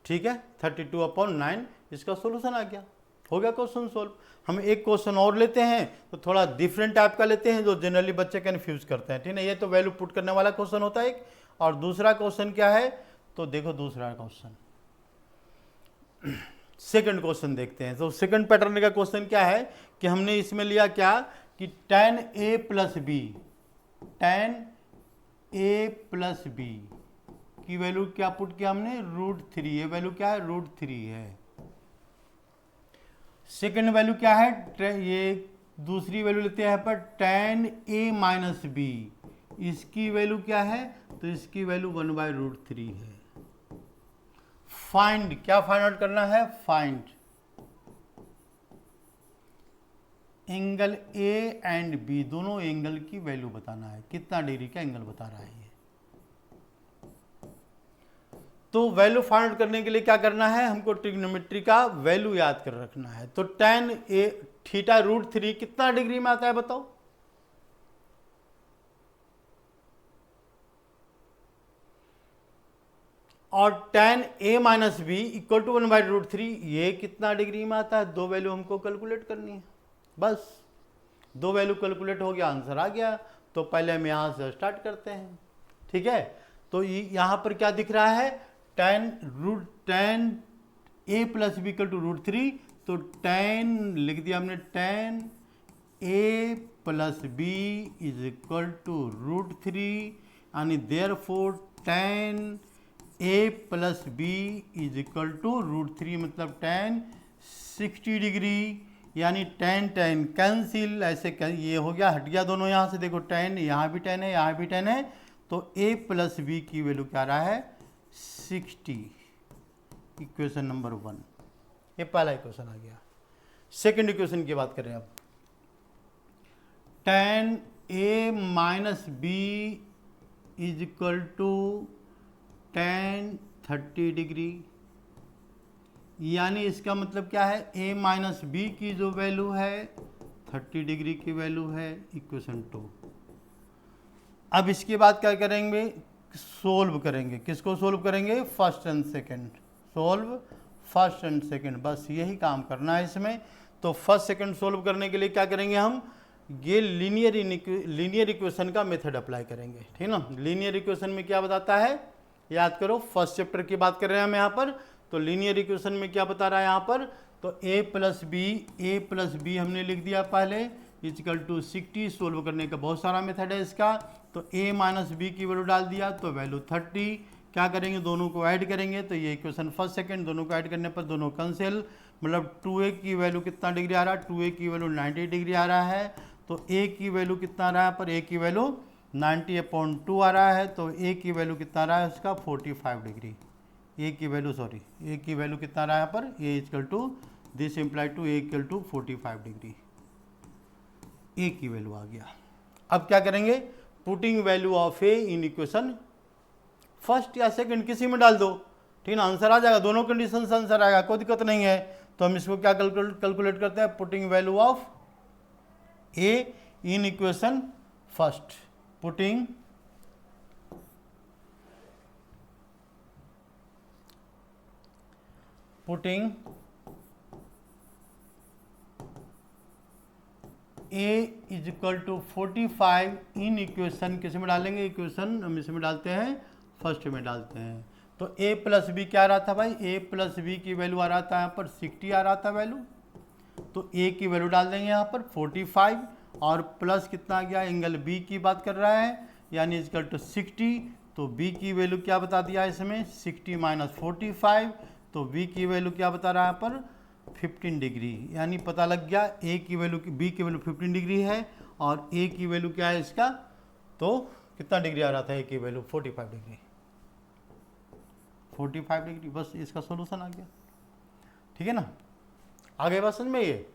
ठीक है, 32/9 इसका सॉल्यूशन आ गया, हो गया क्वेश्चन सोल्व। हम एक क्वेश्चन और लेते हैं, तो थोड़ा डिफरेंट टाइप का लेते हैं, जो जनरली बच्चे कन्फ्यूज करते हैं, ठीक है। ये तो वैल्यू पुट करने वाला क्वेश्चन होता है एक, और दूसरा क्वेश्चन क्या है, तो देखो दूसरा क्वेश्चन, सेकंड क्वेश्चन देखते हैं। तो सेकंड पैटर्न का क्वेश्चन क्या है कि हमने इसमें लिया क्या कि tan a + b tan a plus B की वैल्यू क्या पुट किया हमने, √3। ये वैल्यू क्या है, √3 है। सेकेंड वैल्यू क्या है, ये दूसरी वैल्यू लेते हैं यहाँ पर tan a माइनस बी, इसकी वैल्यू क्या है, तो इसकी वैल्यू 1/√3 है। फाइंड, क्या फाइंड आउट करना है, find angle A and B, दोनों एंगल की वैल्यू बताना है, कितना डिग्री का एंगल बता रहा है ये। तो वैल्यू फाइंड आउट करने के लिए क्या करना है, हमको ट्रिग्नोमेट्री का वैल्यू याद कर रखना है। तो tan a थीटा √3 कितना डिग्री में आता है बताओ, और tan a minus B equal to 1/√3 ये कितना डिग्री में आता है। दो वैल्यू हमको कैलकुलेट करनी है, बस दो वैल्यू कैलकुलेट हो गया, आंसर आ गया। तो पहले हम यहाँ से स्टार्ट करते हैं, ठीक है। तो यहाँ पर क्या दिख रहा है, tan a plus B equal to √3, तो tan लिख दिया हमने, tan a plus B is equal to √3 यानी therefore tan a plus B is equal to √3 मतलब tan 60 डिग्री, यानी tan कैंसिल, ऐसे ये हो गया, हट गया दोनों यहाँ से। देखो tan, यहाँ भी tan है, यहाँ भी tan है, तो a प्लस बी की वैल्यू क्या रहा है, 60। इक्वेशन नंबर 1, ये पहला इक्वेशन आ गया। सेकेंड इक्वेशन की बात करें अब, tan a minus B is equal to tan 30 degree, यानी इसका मतलब क्या है, a माइनस बी की जो वैल्यू है 30 डिग्री की वैल्यू है, इक्वेशन 2। अब इसके बाद क्या करेंगे, सोल्व करेंगे। किसको सोल्व करेंगे, first and second, solve first and second, बस यही काम करना है इसमें। तो फर्स्ट सेकंड सोल्व करने के लिए क्या करेंगे हम, ये लीनियर इक्वेशन का मेथड अप्लाई करेंगे, ठीक ना। लीनियर इक्वेशन में क्या बताता है, याद करो, फर्स्ट चैप्टर की बात कर रहे हैं हम यहाँ पर। तो लीनियर इक्वेशन में क्या बता रहा है यहाँ पर, तो a प्लस बी हमने लिख दिया पहले इक्वल टू 60। सोल्व करने का बहुत सारा मेथड है इसका। तो a माइनस बी की वैल्यू डाल दिया तो वैल्यू 30। क्या करेंगे, दोनों को ऐड करेंगे, तो ये इक्वेशन फर्स्ट सेकंड, दोनों को ऐड करने पर दोनों कैंसिल, मतलब 2a की वैल्यू कितना डिग्री आ रहा है, 2a की वैल्यू 90 डिग्री आ रहा है। तो a की वैल्यू कितना आ रहा है पर, a की वैल्यू 90/2 आ रहा है। तो a की वैल्यू कितना आ रहा है उसका, 45 डिग्री। a की वैल्यू कितना रहा है यहाँ पर, a equal to this imply to a equal to 45 degree, a की वैल्यू आ गया। अब क्या करेंगे, putting value of a in equation first या सेकंड किसी में डाल दो, ठीक है ना, आंसर आ जाएगा, दोनों कंडीशन से आंसर आएगा, कोई दिक्कत नहीं है। तो हम इसको क्या कैलकुलेट करते हैं, putting value of a in equation first, putting a is equal to 45 in equation, किस में डालेंगे, इक्वेशन हम इसमें डालते हैं, फर्स्ट में डालते हैं। तो a प्लस बी क्या आ रहा था भाई, a प्लस बी की वैल्यू आ रहा था यहाँ पर 60 आ रहा था वैल्यू। तो a की वैल्यू डाल देंगे यहाँ पर 45, और प्लस कितना आ गया, एंगल b की बात कर रहा है, यानी इज इक्वल टू 60। तो b की वैल्यू क्या बता दिया इसमें, 60 माइनस 45, तो b की वैल्यू क्या बता रहा है यहाँ पर, 15 डिग्री, यानी पता लग गया a की वैल्यू, b की वैल्यू 15 डिग्री है, और a की वैल्यू क्या है इसका, तो कितना डिग्री आ रहा था, a की वैल्यू 45 डिग्री, 45 डिग्री, बस इसका सॉल्यूशन आ गया, ठीक है ना। आगे बात समझ में, ये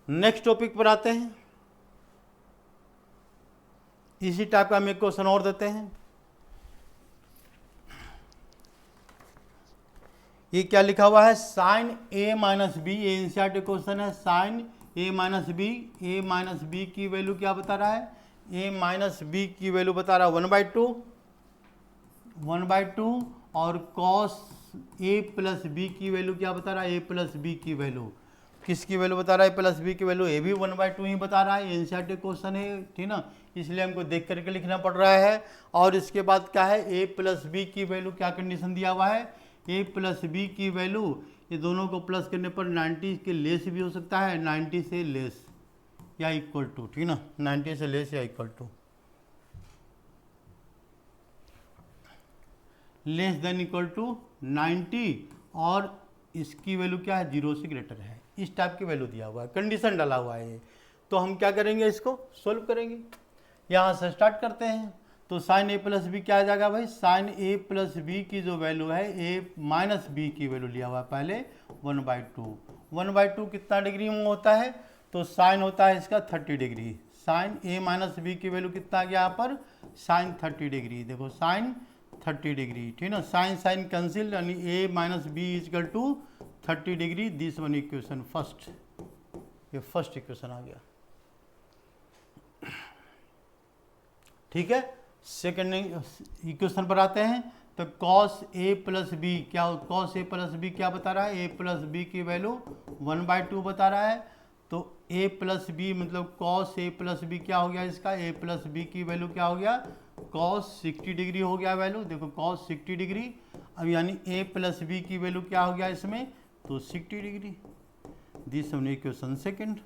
नेक्स्ट टॉपिक पर आते हैं। इसी टाइप का हम एक क्वेश्चन और देते हैं। ये क्या लिखा हुआ है, साइन a माइनस बी, ये एनसीईआरटी क्वेश्चन है, साइन a माइनस बी की वैल्यू क्या बता रहा है, a माइनस बी की वैल्यू बता रहा है 1/2, और कॉस a प्लस बी की वैल्यू क्या बता रहा है, a प्लस बी की वैल्यू, किसकी वैल्यू बता रहा है, प्लस बी की वैल्यू, ए भी 1/2 ही बता रहा है, एनसीईआरटी क्वेश्चन है, ठीक ना, इसलिए हमको देख करके लिखना पड़ रहा है। और इसके बाद क्या है, ए प्लस बी की वैल्यू क्या कंडीशन दिया हुआ है, ए प्लस बी की वैल्यू ये दोनों को प्लस करने पर 90 के लेस भी हो सकता है, 90 से लेस या इक्वल टू, ठीक ना, 90 से लेस या equal to, less than equal to 90, और इसकी वैल्यू क्या है, 0 से ग्रेटर है। इस टाइप की वैल्यू दिया हुआ है, कंडीशन डाला हुआ है ये। तो हम क्या करेंगे, इसको सोल्व करेंगे। यहाँ से स्टार्ट करते हैं। तो साइन ए प्लस बी क्या आ जाएगा भाई, साइन ए प्लस बी की जो वैल्यू है, ए माइनस बी की वैल्यू लिया हुआ है पहले 1/2। 1/2 कितना डिग्री में होता है, तो साइन होता है इसका 30 डिग्री। साइन ए माइनस बी की वैल्यू कितना आ गया यहाँ पर, साइन 30 डिग्री। देखो साइन 30 डिग्री, ठीक ना, साइन साइन कैंसिल, यानी A minus B is equal to 30 डिग्री। दिस वन इक्वेशन फर्स्ट, ये फर्स्ट इक्वेशन आ गया, ठीक है। सेकेंड इक्वेशन पर आते हैं। तो कॉस ए प्लस बी क्या, कॉस ए प्लस बी क्या बता रहा है, ए प्लस बी की वैल्यू 1/2 बता रहा है। तो ए प्लस बी मतलब कॉस ए प्लस बी क्या हो गया इसका, ए प्लस बी की वैल्यू क्या हो गया, कॉस 60 डिग्री हो गया वैल्यू। देखो कॉस 60 डिग्री, अब यानी ए प्लस बी की वैल्यू क्या हो गया इसमें, तो 60 degree. This one equation second.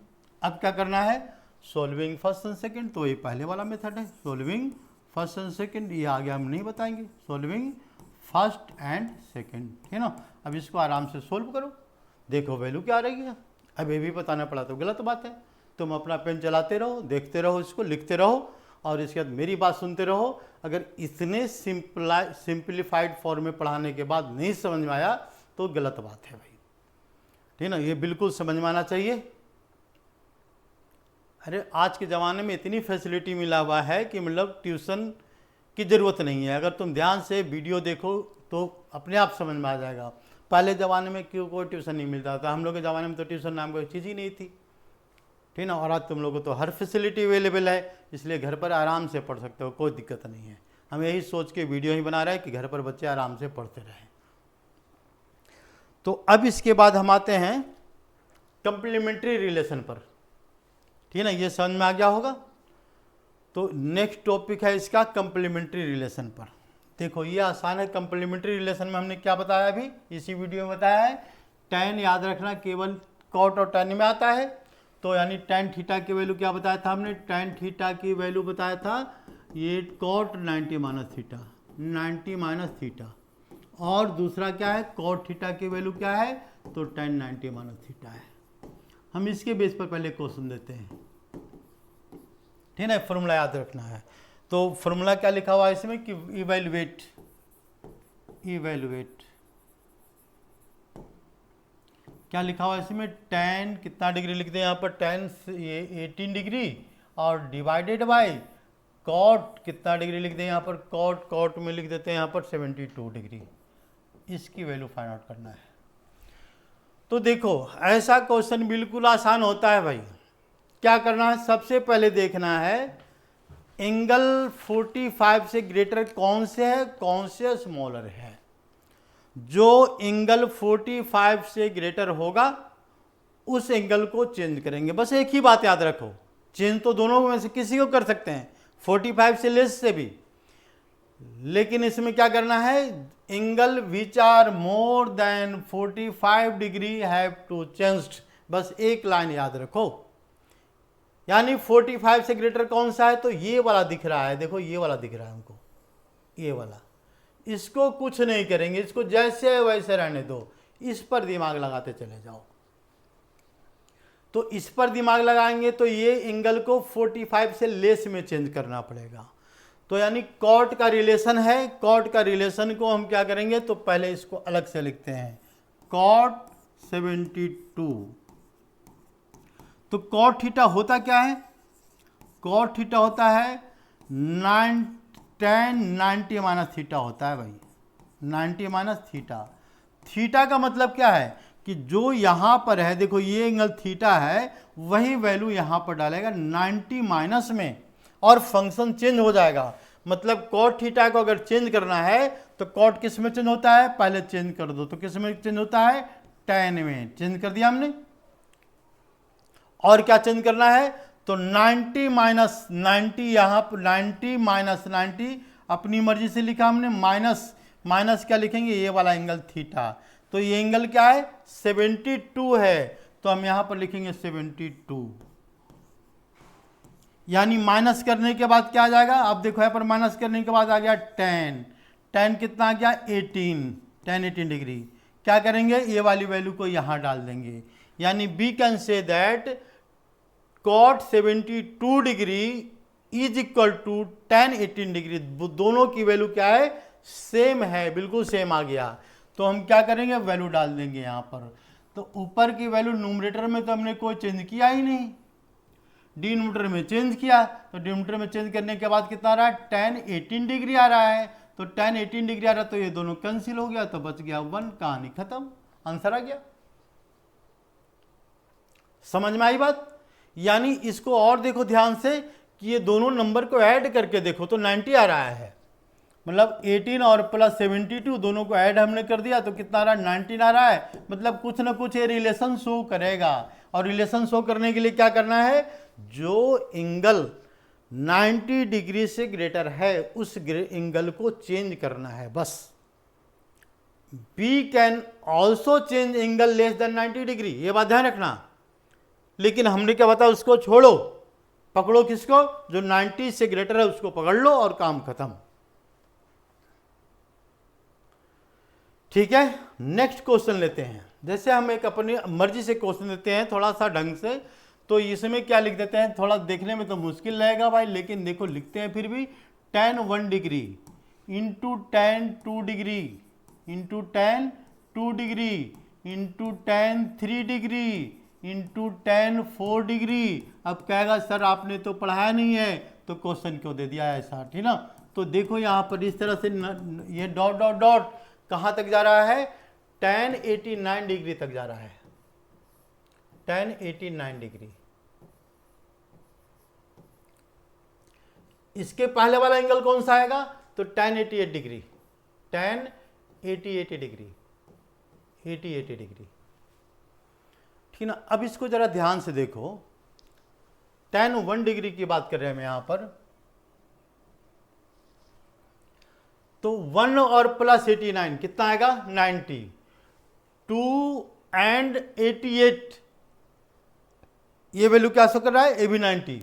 अब क्या करना है, सॉल्विंग फर्स्ट एंड सेकेंड। तो ये पहले वाला मेथड है, सॉल्विंग फर्स्ट एंड सेकेंड, ये आगे हम नहीं बताएंगे, सॉल्विंग फर्स्ट एंड सेकेंड, है ना। अब इसको आराम से सोल्व करो, देखो वैल्यू क्या आ रही है। अब ये भी बताना पड़ा तो गलत बात है। तुम अपना पेन चलाते रहो, देखते रहो, इसको लिखते रहो, और इसके बाद मेरी बात सुनते रहो। अगर इतने सिंप्लीफाइड फॉर्म में पढ़ाने के बाद नहीं समझ में आया तो गलत बात है भाई, ठीक ना, ये बिल्कुल समझ में आना चाहिए। अरे आज के ज़माने में इतनी फैसिलिटी मिला हुआ है कि मतलब ट्यूशन की ज़रूरत नहीं है। अगर तुम ध्यान से वीडियो देखो तो अपने आप समझ में आ जाएगा। पहले ज़माने में क्यों कोई ट्यूशन नहीं मिलता था, हम लोग के ज़माने में तो ट्यूशन नाम कोई चीज़ ही नहीं थी, ठीक ना। और आज तुम लोगों को तो हर फैसिलिटी अवेलेबल है, इसलिए घर पर आराम से पढ़ सकते हो, कोई दिक्कत नहीं है। हम यही सोच के वीडियो ही बना रहे हैं कि घर पर बच्चे आराम से पढ़ते रहें। तो अब इसके बाद हम आते हैं कंप्लीमेंट्री रिलेशन पर, ठीक है ना, ये समझ में आ गया होगा। तो नेक्स्ट टॉपिक है इसका कंप्लीमेंट्री रिलेशन पर। देखो ये आसान है। कंप्लीमेंट्री रिलेशन में हमने क्या बताया, अभी इसी वीडियो में बताया है, tan याद रखना केवल कॉट और tan में आता है। तो यानी tan थीटा की वैल्यू क्या बताया था हमने, tan थीटा की वैल्यू बताया था ये cot 90 minus theta, 90 minus theta. और दूसरा क्या है, cot थीटा की वैल्यू क्या है, तो tan 90 माइनस थीटा है। हम इसके बेस पर पहले क्वेश्चन देते हैं, ठीक है, फॉर्मूला याद रखना है। तो फॉर्मूला क्या लिखा हुआ है इसमें कि इवैल्यूएट क्या लिखा हुआ है इसमें, tan कितना डिग्री लिखते हैं यहाँ पर, tan ये 18 डिग्री, और डिवाइडेड बाय cot कितना डिग्री लिखते हैं यहाँ पर, cot में लिख देते हैं यहाँ पर 72 डिग्री। इसकी वैल्यू फाइंड आउट करना है। तो देखो ऐसा क्वेश्चन बिल्कुल आसान होता है भाई। क्या करना है, सबसे पहले देखना है एंगल 45 से ग्रेटर कौन से है, कौन से स्मॉलर है। जो एंगल 45 से ग्रेटर होगा उस एंगल को चेंज करेंगे। बस एक ही बात याद रखो, चेंज तो दोनों में से किसी को कर सकते हैं, 45 से लेस से भी, लेकिन इसमें क्या करना है, angle which are more than 45 degree have to changed. बस एक लाइन याद रखो, यानी 45 से ग्रेटर कौन सा है, तो ये वाला दिख रहा है, देखो ये वाला दिख रहा है हमको, ये वाला। इसको कुछ नहीं करेंगे, इसको जैसे वैसे रहने दो, इस पर दिमाग लगाते चले जाओ। तो इस पर दिमाग लगाएंगे तो ये एंगल को 45 से लेस में चेंज करना पड़ेगा। तो यानी कॉट का रिलेशन है, कॉट का रिलेशन को हम क्या करेंगे, तो पहले इसको अलग से लिखते हैं, कॉट 72। तो कॉट थीटा होता क्या है, कॉट थीटा होता है tan 90 माइनस थीटा होता है भाई, 90 माइनस थीटा। थीटा का मतलब क्या है कि जो यहाँ पर है, देखो ये एंगल थीटा है, वही वैल्यू यहाँ पर डालेगा 90 माइनस में, और फंक्शन चेंज हो जाएगा। मतलब कॉट थीटा को अगर चेंज करना है तो कॉट किस में चेंज होता है, पहले चेंज कर दो, तो किस में चेंज होता है, tan में चेंज कर दिया हमने। और क्या चेंज करना है, तो 90 माइनस 90, यहाँ पर 90 माइनस 90 अपनी मर्जी से लिखा हमने, माइनस क्या लिखेंगे, ये वाला एंगल थीटा। तो ये एंगल क्या है 72 है, तो हम यहां पर लिखेंगे 72, यानी माइनस करने के बाद क्या आ जाएगा, आप देखो यहाँ पर माइनस करने के बाद आ गया 10 कितना आ गया 18 डिग्री। क्या करेंगे, ये वाली वैल्यू को यहां डाल देंगे, यानी we can say that cot 72 degree is equal to tan 18 degree. दोनों की वैल्यू क्या है, सेम है, बिल्कुल सेम आ गया। तो हम क्या करेंगे, वैल्यू डाल देंगे यहाँ पर। तो ऊपर की वैल्यू न्यूमरेटर में तो हमने कोई चेंज किया ही नहीं, डिनोमिनेटर में चेंज किया, तो डिनोमिनेटर में चेंज करने के बाद कितना आ रहा है, tan 18 डिग्री आ रहा है। तो tan 18 डिग्री आ रहा है, तो ये दोनों कैंसिल हो गया, तो बच गया 1, कहानी खत्म, आंसर आ गया। समझ में आई बात। यानी इसको और देखो ध्यान से कि ये दोनों नंबर को ऐड करके देखो तो 90 आ रहा है, मतलब 18 और प्लस 72 दोनों को ऐड हमने कर दिया तो कितना आ रहा है, 19 आ रहा है। मतलब कुछ ना कुछ ये रिलेशन शो करेगा, और रिलेशन शो करने के लिए क्या करना है, जो एंगल 90 डिग्री से ग्रेटर है उस एंगल को चेंज करना है बस। We can also change angle less than 90 degree, ये बात ध्यान रखना। लेकिन हमने क्या बताया, उसको छोड़ो, पकड़ो किसको, जो 90 से ग्रेटर है उसको पकड़ लो और काम खत्म। ठीक है, नेक्स्ट क्वेश्चन लेते हैं। जैसे हम एक अपनी मर्जी से क्वेश्चन देते हैं थोड़ा सा ढंग से, तो इसमें क्या लिख देते हैं, थोड़ा देखने में तो मुश्किल रहेगा भाई, लेकिन देखो लिखते हैं फिर भी, tan 1 degree into tan 2 degree into tan 2 degree into tan 3 degree into tan 4 degree. अब कहेगा सर आपने तो पढ़ाया नहीं है तो क्वेश्चन क्यों दे दिया ऐसा, ठीक ना। तो देखो यहाँ पर इस तरह से ये डॉट डॉट डॉट कहाँ तक जा रहा है, tan 89 डिग्री तक जा रहा है, tan 89 डिग्री। इसके पहले वाला एंगल कौन सा आएगा, तो tan 88 degree, tan 88 degree, 88 degree, ठीक ना। अब इसको जरा ध्यान से देखो, tan 1 डिग्री की बात कर रहे हैं हम यहां पर, तो 1 और प्लस 89 कितना आएगा, 90, 2 एंड 88 ये वैल्यू क्या शो कर रहा है, ये भी 90,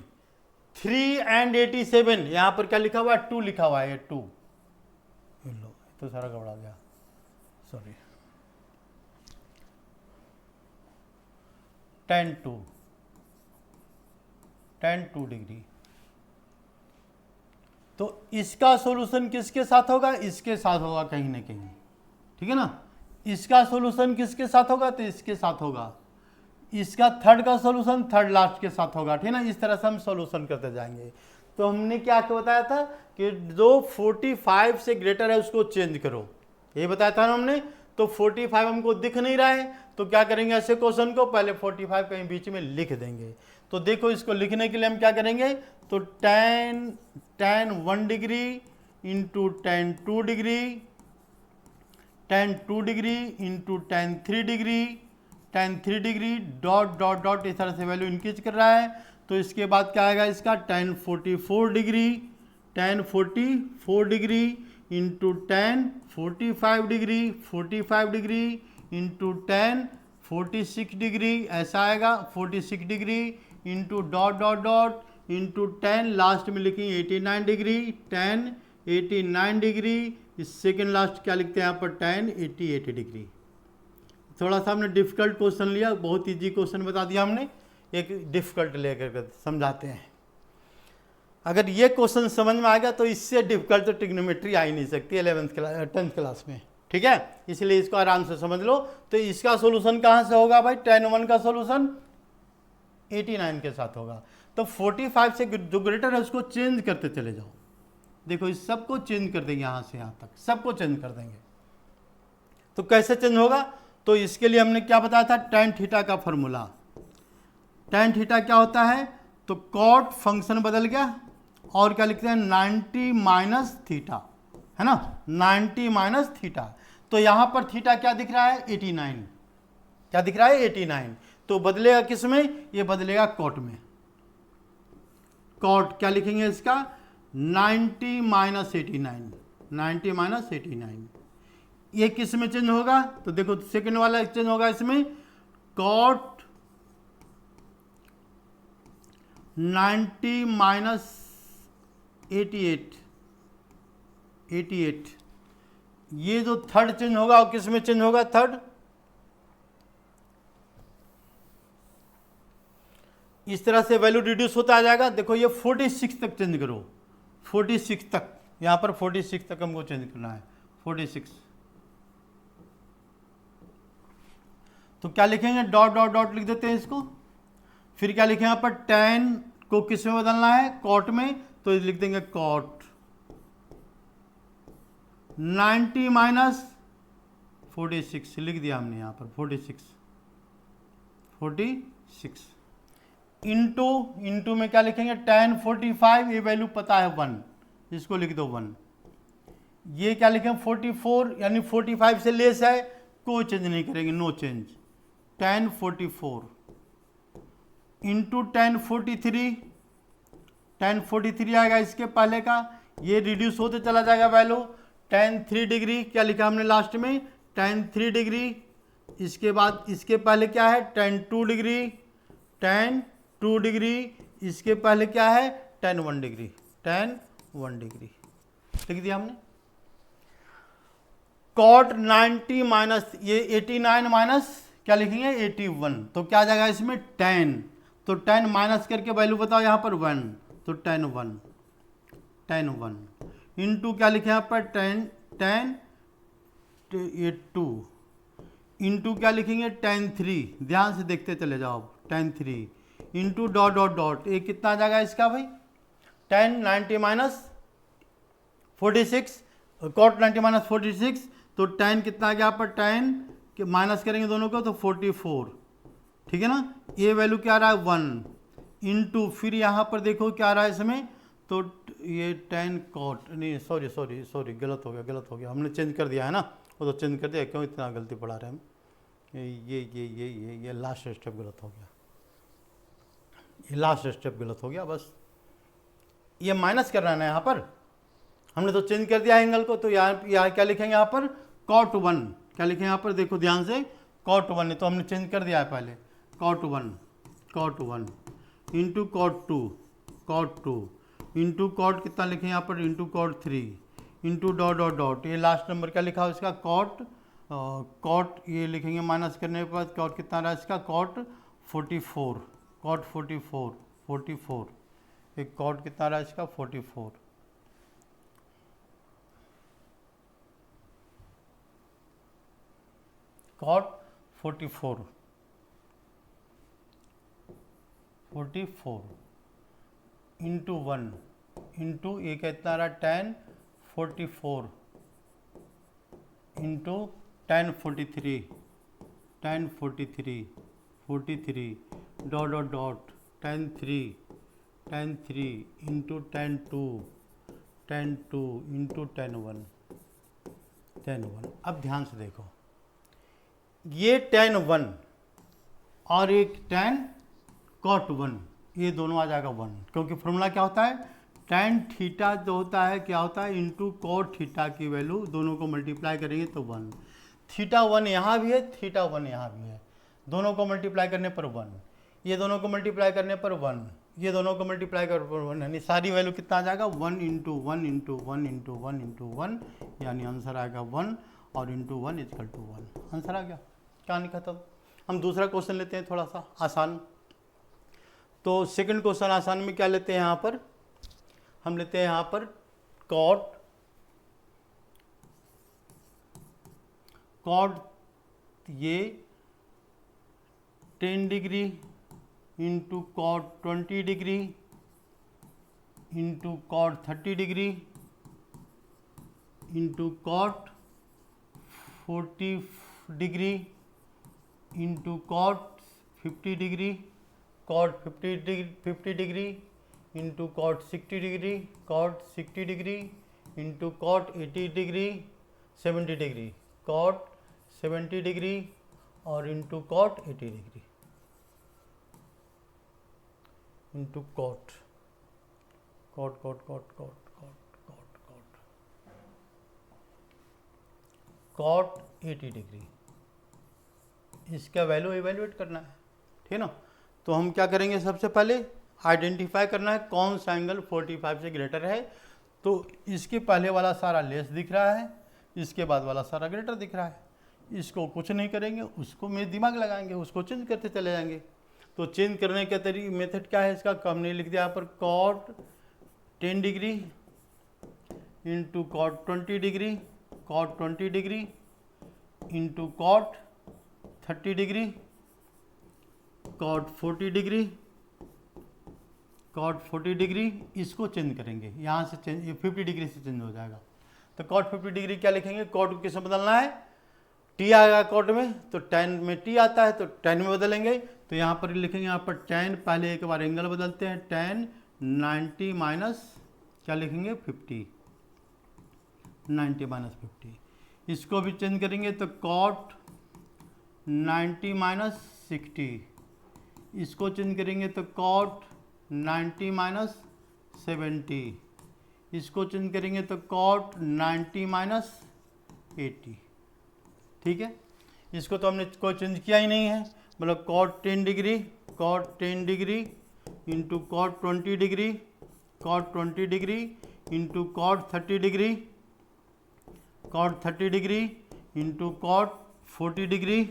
3 एंड 87 यहां पर क्या लिखा हुआ है, 2 लिखा हुआ है, 2, लो तो सारा गड़बड़ा गया, सॉरी, tan 2 डिग्री। तो इसका सॉल्यूशन किसके साथ होगा, इसके साथ होगा कहीं ना कहीं, ठीक है ना। इसका सॉल्यूशन किसके साथ होगा, तो इसके साथ होगा। इसका थर्ड का सॉल्यूशन थर्ड लास्ट के साथ होगा, ठीक है ना। इस तरह से हम सॉल्यूशन करते जाएंगे। तो हमने क्या बताया था कि जो 45 से ग्रेटर है उसको चेंज करो, ये बताया था ना हमने। तो 45 हमको दिख नहीं रहा है, तो क्या करेंगे, ऐसे क्वेश्चन को पहले 45 कहीं बीच में लिख देंगे। तो देखो इसको लिखने के लिए हम क्या करेंगे, तो tan 1 degree into tan 2 degree, tan 2 degree into tan 3 degree, tan 3 degree dot dot dot इस तरह से वैल्यू इंक्रीज कर रहा है। तो इसके बाद क्या आएगा इसका, tan 44 degree, tan 44 degree into tan 45 degree, 45 degree into tan 46 degree, ऐसा आएगा 46 degree into dot dot dot into tan last में लिखेंगे 89 डिग्री, tan 89 डिग्री, इस सेकेंड लास्ट क्या लिखते हैं यहाँ पर, tan 88 डिग्री। थोड़ा सा हमने डिफिकल्ट क्वेश्चन लिया, बहुत इजी क्वेश्चन बता दिया हमने, एक डिफिकल्ट लेकर समझाते हैं। अगर ये क्वेश्चन समझ में आ गया तो इससे डिफिकल्ट तो ट्रिग्नोमेट्री आ ही नहीं सकती 10th क्लास में, ठीक है। इसलिए इसको आराम से समझ लो। तो इसका सोल्यूशन कहाँ से होगा भाई, tan 1 का सोल्यूशन 89 के साथ होगा। तो 45 से जो ग्रेटर है उसको चेंज करते चले जाओ। देखो इस सबको चेंज कर देंगे, यहाँ से यहाँ तक सबको चेंज कर देंगे। तो कैसे चेंज होगा, तो इसके लिए हमने क्या बताया था, tan थीटा का फॉर्मूला। tan थीटा क्या होता है, तो cot फंक्शन बदल गया और क्या लिखते हैं 90 माइनस थीटा, है ना, 90 माइनस थीटा। तो यहां पर थीटा क्या दिख रहा है, 89, क्या दिख रहा है 89। तो बदलेगा किस में, ये बदलेगा cot में। cot क्या लिखेंगे इसका, 90 माइनस 89, 90 माइनस 89 ये किस में चेंज होगा, तो देखो सेकंड वाला चेंज होगा इसमें, कॉट 90 माइनस 88, ये जो थर्ड चेंज होगा वो किस में चेंज होगा, थर्ड, इस तरह से वैल्यू रिड्यूस होता आ जाएगा। देखो ये 46 तक चेंज करो, 46 तक, यहाँ पर 46 तक हमको चेंज करना है, 46। तो क्या लिखेंगे, डॉट डॉट डॉट लिख देते हैं इसको, फिर क्या लिखेंगे यहाँ पर, 10 को किस में बदलना है, कॉट में, तो लिख देंगे कॉट 90 माइनस 46 लिख दिया हमने यहाँ पर, 46 इंटू में क्या लिखेंगे, 10 45, ये वैल्यू पता है 1, इसको लिख दो 1। ये क्या लिखेंगे 44, यानी 45 से लेस है, कोई चेंज नहीं करेंगे, नो चेंज, 10 44 इंटू 10 43, 10 43 आएगा इसके पहले का, ये रिड्यूस होते चला जाएगा वैल्यू, 10 3 डिग्री, क्या लिखा हमने लास्ट में, 10 3 डिग्री, इसके बाद इसके पहले क्या है, 10 2 डिग्री, 10 2 डिग्री, इसके पहले क्या है, 10 1 डिग्री, 10 1 डिग्री लिख दिया हमने। कॉट 90 माइनस ये 89 माइनस क्या लिखेंगे 81, तो क्या आ जाएगा इसमें 10, तो 10 माइनस करके वैल्यू बताओ यहाँ पर 1, तो 10 1 इंटू क्या लिखे यहाँ पर 10 ये 2 इंटू क्या लिखेंगे 10 3, ध्यान से देखते चले जाओ, 10 3 इंटू डॉट डॉट डॉट, ये कितना आ जाएगा इसका भाई, 10 90 माइनस 46, कॉट 90 माइनस 46, तो 10 कितना आ गया यहाँ पर, 10 के माइनस करेंगे दोनों को तो 44, ठीक है ना। ये वैल्यू क्या आ रहा है 1 इंटू, फिर यहाँ पर देखो क्या आ रहा है इसमें, तो ये 10 कॉट, नहीं सॉरी गलत हो गया, हमने चेंज कर दिया है ना, वो तो चेंज कर दिया, क्यों इतना गलती पढ़ा रहे हैं हम, ये लास्ट स्टेप गलत हो गया, ये लास्ट स्टेप गलत हो गया, बस ये माइनस कर रहा है ना, यहाँ पर हमने तो चेंज कर दिया एंगल को, तो यहाँ क्या लिखेंगे यहाँ पर, कॉट 1, क्या लिखेंगे यहाँ पर देखो ध्यान से, कॉट 1 है तो हमने चेंज कर दिया है पहले, cot 1 into cot 2 into cot कितना लिखें यहाँ पर, into cot 3 into dot dot dot, ये लास्ट नंबर क्या लिखा है इसका, कॉट ये लिखेंगे माइनस करने के बाद, कॉट कितना रहा इसका, कॉट 44, कॉट 44 एक कॉट कितना रहा इसका 44, कॉट 44 इंटू 1 इंटू ये कितना रहा 10 44 into 10 43 dot dot dot 10 3 into 10 2 into 10 1। अब ध्यान से देखो, ये 10 1 और एक 10 कॉट 1, ये दोनों आ जाएगा 1, क्योंकि फॉर्मूला क्या होता है, tan थीटा जो होता है क्या होता है, इंटू कॉट थीटा की वैल्यू दोनों को मल्टीप्लाई करेंगे तो 1, थीटा 1 यहाँ भी है, थीटा 1 यहाँ भी है, दोनों को मल्टीप्लाई करने पर 1, ये दोनों को मल्टीप्लाई करने पर 1, ये दोनों को मल्टीप्लाई करने पर 1, यानी सारी वैल्यू कितना आ जाएगा 1 इंटू 1 इंटू 1 इंटू 1 इंटू 1, यानी आंसर आएगा 1 और इंटू 1 इक्वल टू 1, आंसर आ गया, कहानी खत्म। हम दूसरा क्वेश्चन लेते हैं थोड़ा सा आसान। तो सेकंड क्वेश्चन आसान में क्या लेते हैं यहाँ पर, हम लेते हैं यहाँ पर कॉट ये 10 degree into cot 20 degree into cot 30 degree into cot 40 degree into cot 50 degree, cot 50 degree into cot 60 degree, cot 60 degree into cot 80 degree 70 degree, cot 70 degree और into cot 80 degree into cot 80 cot 80 degree, इसका value evaluate करना है, ठीक है ना। तो हम क्या करेंगे, सबसे पहले आइडेंटिफाई करना है कौन सा एंगल 45 से ग्रेटर है। तो इसके पहले वाला सारा लेस दिख रहा है, इसके बाद वाला सारा ग्रेटर दिख रहा है। इसको कुछ नहीं करेंगे, उसको में दिमाग लगाएंगे, उसको चेंज करते चले जाएंगे। तो चेंज करने का तरीका मेथड क्या है इसका, हमने लिख दिया यहाँ पर cot 10 degree into cot 20 degree, cot 20 degree into cot 30 degree, cot 40 degree, cot 40 degree. इसको चेंज करेंगे, यहाँ से चेंज, ये 50 डिग्री से चेंज हो जाएगा। तो कॉट 50 डिग्री क्या लिखेंगे, कॉट को किस में बदलना है, टी आएगा कॉट में, तो tan में टी आता है तो tan में बदलेंगे। तो यहाँ पर लिखेंगे, यहाँ पर tan, पहले एक बार एंगल बदलते हैं, tan 90 माइनस क्या लिखेंगे 50, 90 माइनस 50। इसको भी चेंज करेंगे तो कॉट 90 माइनस 60, इसको चेंज करेंगे तो कॉट 90 माइनस 70, इसको चेंज करेंगे तो कॉट 90 माइनस 80। ठीक है, इसको तो हमने कोई चेंज किया ही नहीं है, मतलब cot 10 degree, cot 10 degree into cot 20 degree, cot 20 degree into cot 30 degree, cot 30 degree into cot 40 degree,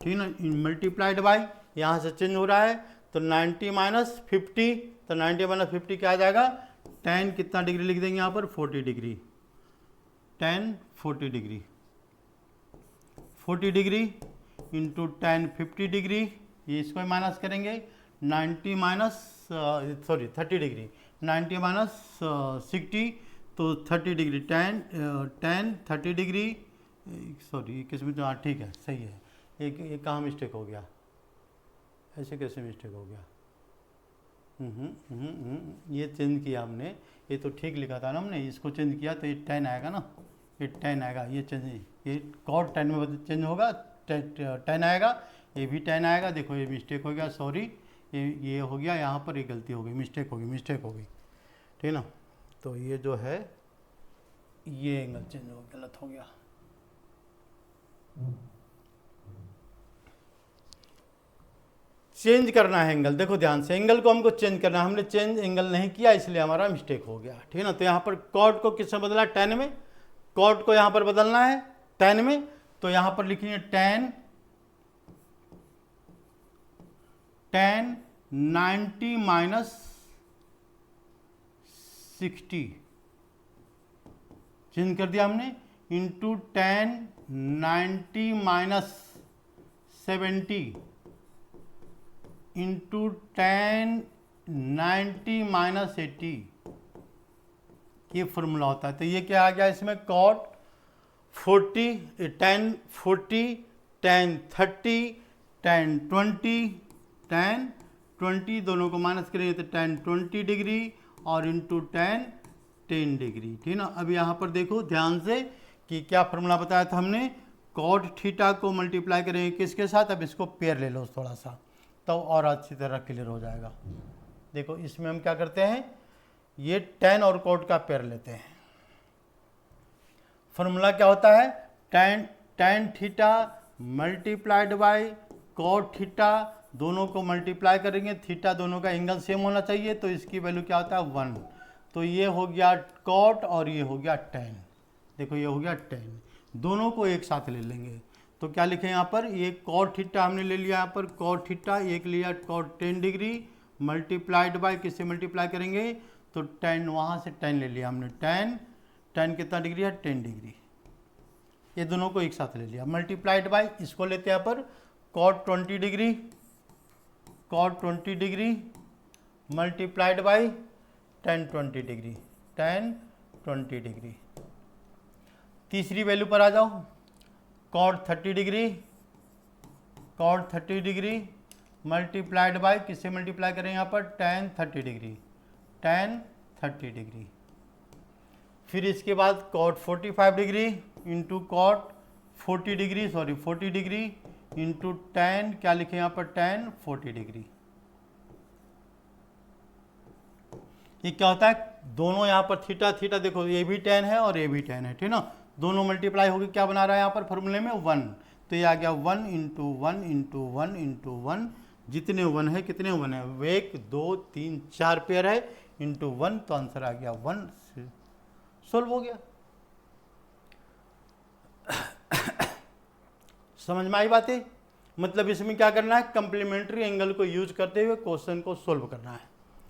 ठीक है ना, मल्टीप्लाइड बाय, यहाँ से चेंज हो रहा है तो 90 माइनस 50, तो 90 माइनस 50 क्या आ जाएगा, tan कितना डिग्री लिख देंगे यहाँ पर 40 degree, tan 40 degree, 40 degree into tan 50 degree, ये इसको माइनस करेंगे, 90 माइनस 30 डिग्री, 90 माइनस 60, तो 30 डिग्री, tan 30 डिग्री, सॉरी किसमें तो, हाँ ठीक है सही है, एक कहाँ मिस्टेक हो गया, ऐसे कैसे मिस्टेक हो गया, ये चेंज किया हमने, ये तो ठीक लिखा था ना हमने, इसको चेंज किया तो ये tan आएगा ना, ये tan आएगा, ये चेंज, ये कॉट tan में चेंज होगा, tan आएगा, ये भी tan आएगा। देखो ये मिस्टेक हो गया, सॉरी, ये हो गया यहाँ पर, ये गलती हो गई, मिस्टेक हो गई, ठीक है ना। तो ये जो है ये एंगल चेंज हो गलत हो गया। चेंज करना है एंगल, देखो ध्यान से, एंगल को हमको चेंज करना है, हमने चेंज एंगल नहीं किया इसलिए हमारा मिस्टेक हो गया, ठीक है ना। तो यहाँ पर कॉट को किससे बदला, tan में, कॉट को यहाँ पर बदलना है tan में, तो यहाँ पर लिखेंगे tan 90 माइनस 60, चेंज कर दिया हमने, into tan 90 minus 70 into tan 90 minus 80, ये फॉर्मूला होता है। तो ये क्या आ गया इसमें, cot 40, tan 40, tan 30, tan 20, tan 20, दोनों को माइनस करेंगे तो tan 20 डिग्री और इंटू tan 10 डिग्री, ठीक है ना। अब यहाँ पर देखो ध्यान से कि क्या फॉर्मूला बताया था हमने, कॉट थीटा को मल्टीप्लाई करेंगे किसके साथ, अब इसको पेयर ले लो थोड़ा सा, तब तो और अच्छी तरह क्लियर हो जाएगा। देखो इसमें हम क्या करते हैं, ये tan और कॉट का पेयर लेते हैं। फॉर्मूला क्या होता है, tan theta multiplied by cot theta, दोनों को मल्टीप्लाई करेंगे, थीटा दोनों का एंगल सेम होना चाहिए, तो इसकी वैल्यू क्या होता है 1। तो ये हो गया कॉट और ये हो गया tan, देखो ये हो गया tan, दोनों को एक साथ ले लेंगे। तो क्या लिखें यहाँ पर, ये कॉट थीटा हमने ले लिया यहाँ पर, कॉट थीटा एक लिया कॉट 10 डिग्री मल्टीप्लाइड बाय, किससे मल्टीप्लाई करेंगे, तो tan, वहाँ से tan ले लिया हमने, tan कितना डिग्री है 10 डिग्री, ये दोनों को एक साथ ले लिया, मल्टीप्लाइड बाय, इसको लेते हैं पर cot 20 degree, cot 20 degree multiplied by tan 20 degree, tan 20 degree. तीसरी वैल्यू पर आ जाओ, cot 30 degree, cot 30 degree multiplied by, किससे मल्टीप्लाई करें यहाँ पर, tan 30 डिग्री, tan 30 डिग्री। फिर इसके बाद cot 45 degree into cot 40 degree, sorry 40 degree into tan, क्या लिखे यहाँ पर, tan 40 डिग्री। ये क्या होता है, दोनों यहाँ पर थीटा थीटा, देखो ये भी tan है और ये भी tan है, ठीक है ना, दोनों मल्टीप्लाई होगी, क्या बना रहा है यहाँ पर फॉर्मूले में 1, तो ये आ गया 1 इंटू 1 इंटू 1 इंटू 1, जितने 1 है कितने 1 है, 1 2 3 4 पेयर है इंटू 1, तो आंसर आ गया 1, सोल्व हो गया। समझ में आई बातें? मतलब इसमें क्या करना है, कंप्लीमेंट्री एंगल को यूज करते हुए क्वेश्चन को सोल्व करना है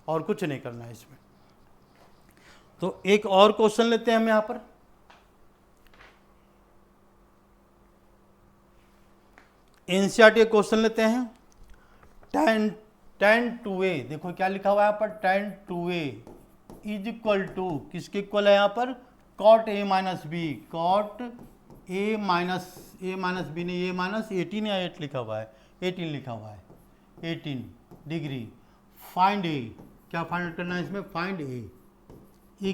और कुछ नहीं करना है इसमें। तो एक और क्वेश्चन लेते हैं हम यहां पर, एनसीईआरटी क्वेश्चन लेते हैं। tan 2a, देखो क्या लिखा हुआ है यहाँ पर, tan 2a is equal to, किसके इक्वल है यहाँ पर, cot a minus B, cot a minus B नहीं, ये माइनस 18 या 8 लिखा हुआ है, 18 लिखा हुआ है, 18 डिग्री। फाइंड a, क्या फाइंड करना है इसमें, फाइंड a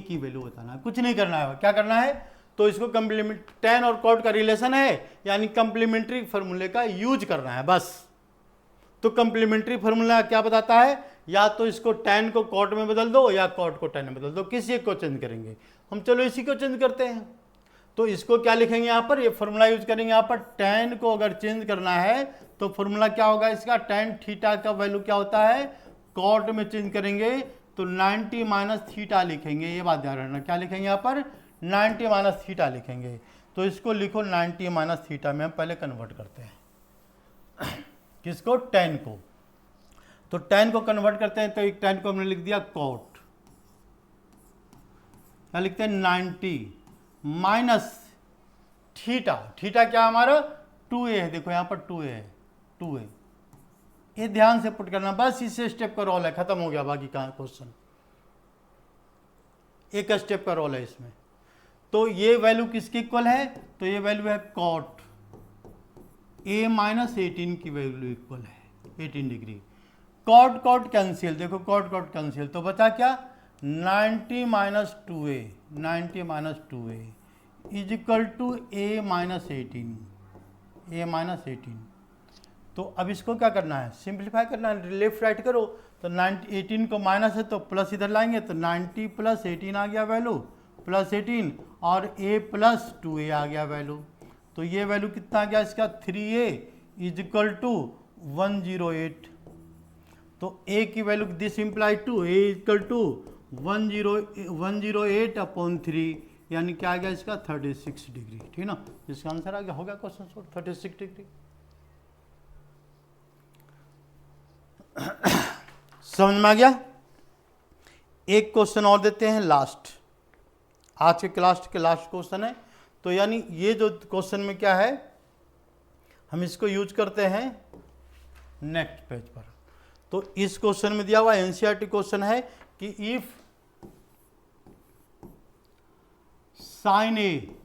की वैल्यू बताना है, कुछ नहीं करना है। क्या करना है, तो इसको कंप्लीमेंट, tan और cot का रिलेशन है, यानी कंप्लीमेंट्री फॉर्मूले का यूज करना है बस। तो कंप्लीमेंट्री फॉर्मूला क्या बताता है, या तो इसको tan को cot में बदल दो या cot को tan में बदल दो, किसी एक को चेंज करेंगे हम। चलो इसी को चेंज करते हैं, तो इसको क्या लिखेंगे यहाँ पर, ये फॉर्मूला यूज करेंगे यहाँ पर। tan को अगर चेंज करना है तो फॉर्मूला क्या होगा इसका, tan थीटा का वैल्यू क्या होता है, cot में चेंज करेंगे तो 90 माइनस थीटा लिखेंगे, ये बात ध्यान रखना। क्या लिखेंगे यहाँ पर, 90 माइनस थीटा लिखेंगे। तो इसको लिखो 90 माइनस थीटा में हम पहले कन्वर्ट करते हैं किसको, tan को। तो tan को कन्वर्ट करते हैं, तो एक tan को हमने लिख दिया cot, क्या लिखते हैं 90 माइनस थीटा, थीटा क्या हमारा 2a है, देखो यहाँ पर 2a है, 2a, ये ध्यान से पुट करना, बस इस स्टेप का रोल है, खत्म हो गया बाकी का क्वेश्चन, एक स्टेप का रोल है इसमें। तो ये वैल्यू किसकी इक्वल है, तो ये वैल्यू है cot a माइनस 18 की वैल्यू इक्वल है 18 डिग्री। cot कैंसिल, देखो cot कैंसिल, तो बचा क्या 90 minus 2a, 90 minus 2a is equal to a minus 18, a minus 18। तो अब इसको क्या करना है, सिंप्लीफाई करना है, लेफ्ट राइट करो। तो 18 को माइनस है तो प्लस इधर लाएंगे, तो 90 प्लस 18 आ गया वैल्यू, प्लस 18 और a प्लस 2a आ गया वैल्यू। तो ये वैल्यू कितना आ गया इसका, 3a इज इक्वल टू 108। तो a की value this imply to a equal to 108 upon 3, यानी क्या आ गया इसका 36 डिग्री, ठीक ना। इसका आंसर आ गया, हो गया क्वेश्चन सोल्व, 36 डिग्री। समझ में आ गया। एक क्वेश्चन और देते हैं लास्ट, आज के क्लास के लास्ट क्वेश्चन है। तो यानी ये जो क्वेश्चन में क्या है, हम इसको यूज करते हैं नेक्स्ट पेज पर। तो इस क्वेश्चन में दिया हुआ एनसीईआरटी क्वेश्चन है कि if sine A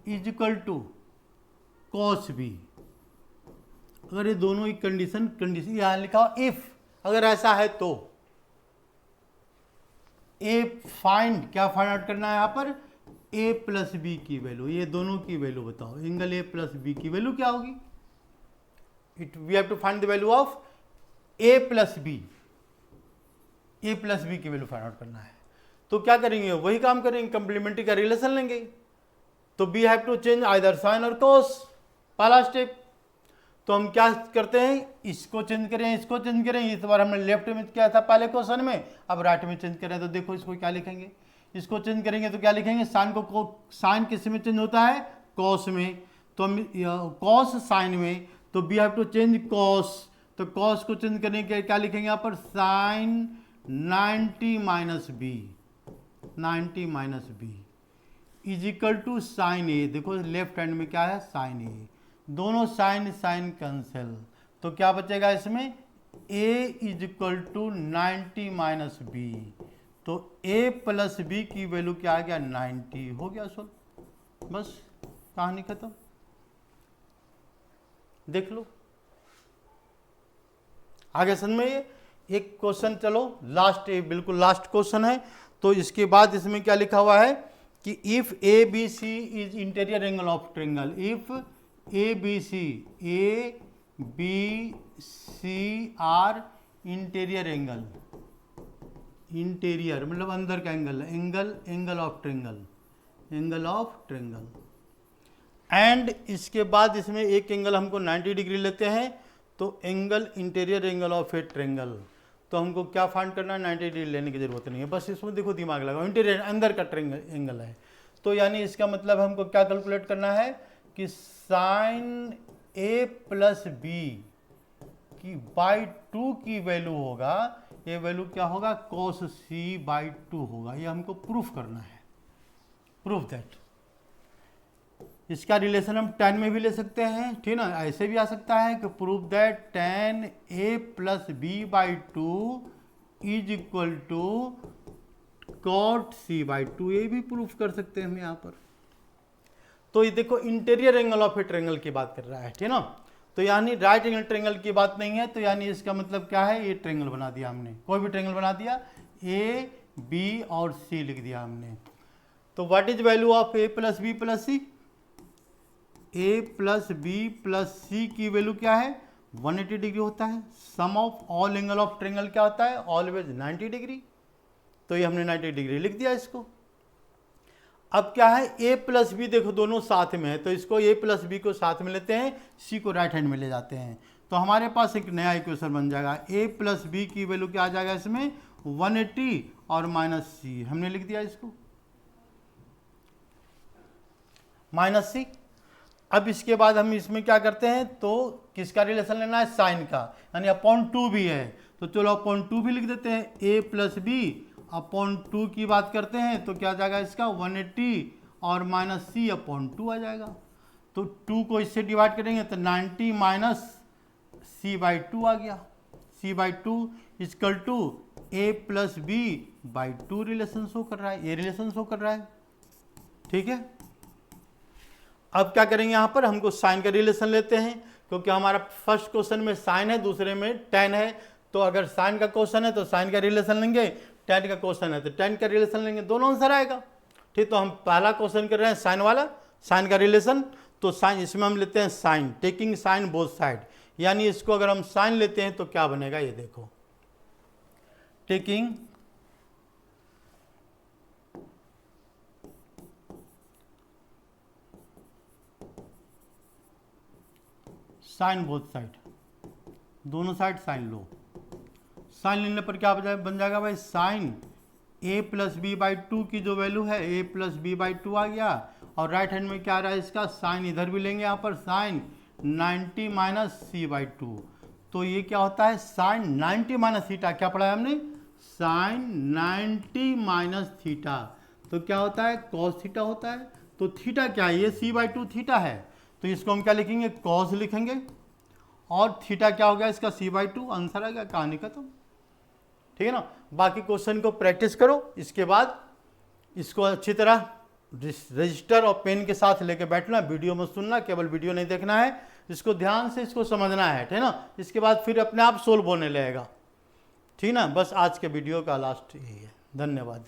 is equal to cos B, अगर ये दोनों ही कंडीशन यहां लिखा हो इफ, अगर ऐसा है तो ए फाइंड, क्या फाइंड आउट करना है यहाँ पर, ए प्लस बी की वैल्यू, ये दोनों की वैल्यू बताओ, एंगल ए प्लस बी की वैल्यू क्या होगी। We have to find the value of A plus B, ए प्लस बी की वैल्यू फाइंड आउट करना है। तो क्या करेंगे, वही काम करेंगे, कंप्लीमेंट्री का रिलेशन लेंगे। तो we have to change either sine और कॉस, पहला स्टेप। तो हम क्या करते हैं, इसको चेंज करें, इसको चेंज करें। इस बार हमने लेफ्ट में किया था पहले क्वेश्चन में, अब राइट में चेंज करें। तो देखो इसको क्या लिखेंगे, इसको चेंज करेंगे तो क्या लिखेंगे, साइन को साइन किस में चेंज होता है, कॉस में। तो हम कॉस साइन में, तो we have to change cos. तो कॉस को चेंज करने के क्या लिखेंगे यहाँ पर, sine 90 minus B, 90 minus B is equal to sine A. देखो लेफ्ट हैंड में क्या है, साइन ए, दोनों साइन साइन कैंसिल। तो क्या बचेगा इसमें, a is equal to 90 minus B. तो a प्लस बी की वैल्यू क्या आ गया, 90। हो गया सोल्व, बस कहानी खत्म। देख लो आगे समझ में। एक क्वेश्चन चलो लास्ट, बिल्कुल लास्ट क्वेश्चन है। तो इसके बाद इसमें क्या लिखा हुआ है कि if A B C is interior angle of triangle, if A B C are interior angle, interior मतलब अंदर का angle, angle of triangle, angle of triangle. And इसके बाद इसमें एक एंगल हमको 90 डिग्री लेते हैं, तो angle interior angle of a triangle. तो हमको क्या फाइंड करना है, 90 डिग्री लेने की जरूरत नहीं है, बस इसमें देखो दिमाग लगाओ, इंटीरियर अंदर का ट्रेंगल एंगल है। तो यानी इसका मतलब हमको क्या कैलकुलेट करना है कि साइन ए प्लस बी की बाई 2 की वैल्यू होगा, ये वैल्यू क्या होगा, cos c बाई 2 होगा। ये हमको प्रूफ करना है, प्रूफ दैट। इसका रिलेशन हम tan में भी ले सकते हैं, ठीक ना, ऐसे भी आ सकता है कि proof that tan a plus B by 2 is equal to cot c by 2, ये भी प्रूफ कर सकते हैं हम यहाँ पर। तो ये देखो interior angle of a triangle की बात कर रहा है, ठीक ना, तो यानी राइट एंगल ट्रेंगल की बात नहीं है। तो यानी इसका मतलब क्या है, ये ट्रेंगल बना दिया हमने, कोई भी ट्रेंगल बना दिया, ए बी और सी लिख दिया हमने। तो what is value of A plus B plus C, A plus B plus C की वैल्यू क्या है, 180 डिग्री होता है। Sum of all angle of triangle क्या होता है, ऑलवेज 90 डिग्री। तो ये हमने 90 डिग्री लिख दिया इसको। अब क्या है, a प्लस बी देखो दोनों साथ में है, तो इसको a प्लस बी को साथ में लेते हैं, c को राइट हैंड में ले जाते हैं, तो हमारे पास एक नया इक्वेशन बन जाएगा। a प्लस बी की वैल्यू क्या आ जाएगा इसमें, 180 और माइनस c, हमने लिख दिया इसको माइनस c। अब इसके बाद हम इसमें क्या करते हैं, तो किसका रिलेशन लेना है, साइन का, यानी अपॉन 2 भी है, तो चलो अपॉन 2 भी लिख देते हैं। a प्लस बी अपॉन 2 की बात करते हैं तो क्या आ जाएगा इसका, 180 और माइनस c अपॉन 2 आ जाएगा। तो 2 को इससे डिवाइड करेंगे तो 90 माइनस c बाई 2 आ गया। c by 2 equal to a plus B by 2 relation show कर रहा है, ये रिलेशन शो कर रहा है, ठीक है। अब क्या करेंगे, यहाँ पर हमको साइन का रिलेशन लेते हैं, क्योंकि हमारा फर्स्ट क्वेश्चन में साइन है, दूसरे में tan है। तो अगर साइन का क्वेश्चन है तो साइन का रिलेशन लेंगे, tan का क्वेश्चन है तो tan का रिलेशन लेंगे, दोनों आंसर आएगा, ठीक। तो हम पहला क्वेश्चन कर रहे हैं साइन वाला, साइन का रिलेशन, तो साइन इसमें हम लेते हैं sine, taking sine both side, यानी इसको अगर हम साइन लेते हैं तो क्या बनेगा, ये देखो, टेकिंग साइन बोथ साइड, दोनों साइड साइन लो। साइन लेने पर क्या बन जाएगा भाई, sine a plus B by 2 की जो वैल्यू है, a प्लस बी बाई 2 आ गया, और राइट हैंड में क्या आ रहा है इसका, साइन इधर भी लेंगे, यहाँ पर साइन 90 माइनस सी बाई 2। तो ये क्या होता है, साइन 90 माइनस थीटा, क्या पढ़ा है हमने, साइन 90 माइनस थीटा, तो क्या होता है, कॉस थीटा होता है। तो थीटा क्या है, ये सी बाई 2 थीटा है, तो इसको हम क्या लिखेंगे, कॉस लिखेंगे, और थीटा क्या हो गया इसका, सी बाई 2, आंसर आ गया, कहानी खत्म, ठीक है ना। बाकी क्वेश्चन को प्रैक्टिस करो, इसके बाद इसको अच्छी तरह रजिस्टर और पेन के साथ लेके बैठना, वीडियो में सुनना, केवल वीडियो नहीं देखना है, इसको ध्यान से इसको समझना है, ठीक है ना। इसके बाद फिर अपने आप सोल्व होने लगेगा, ठीक ना। बस आज के वीडियो का लास्ट यही है, धन्यवाद।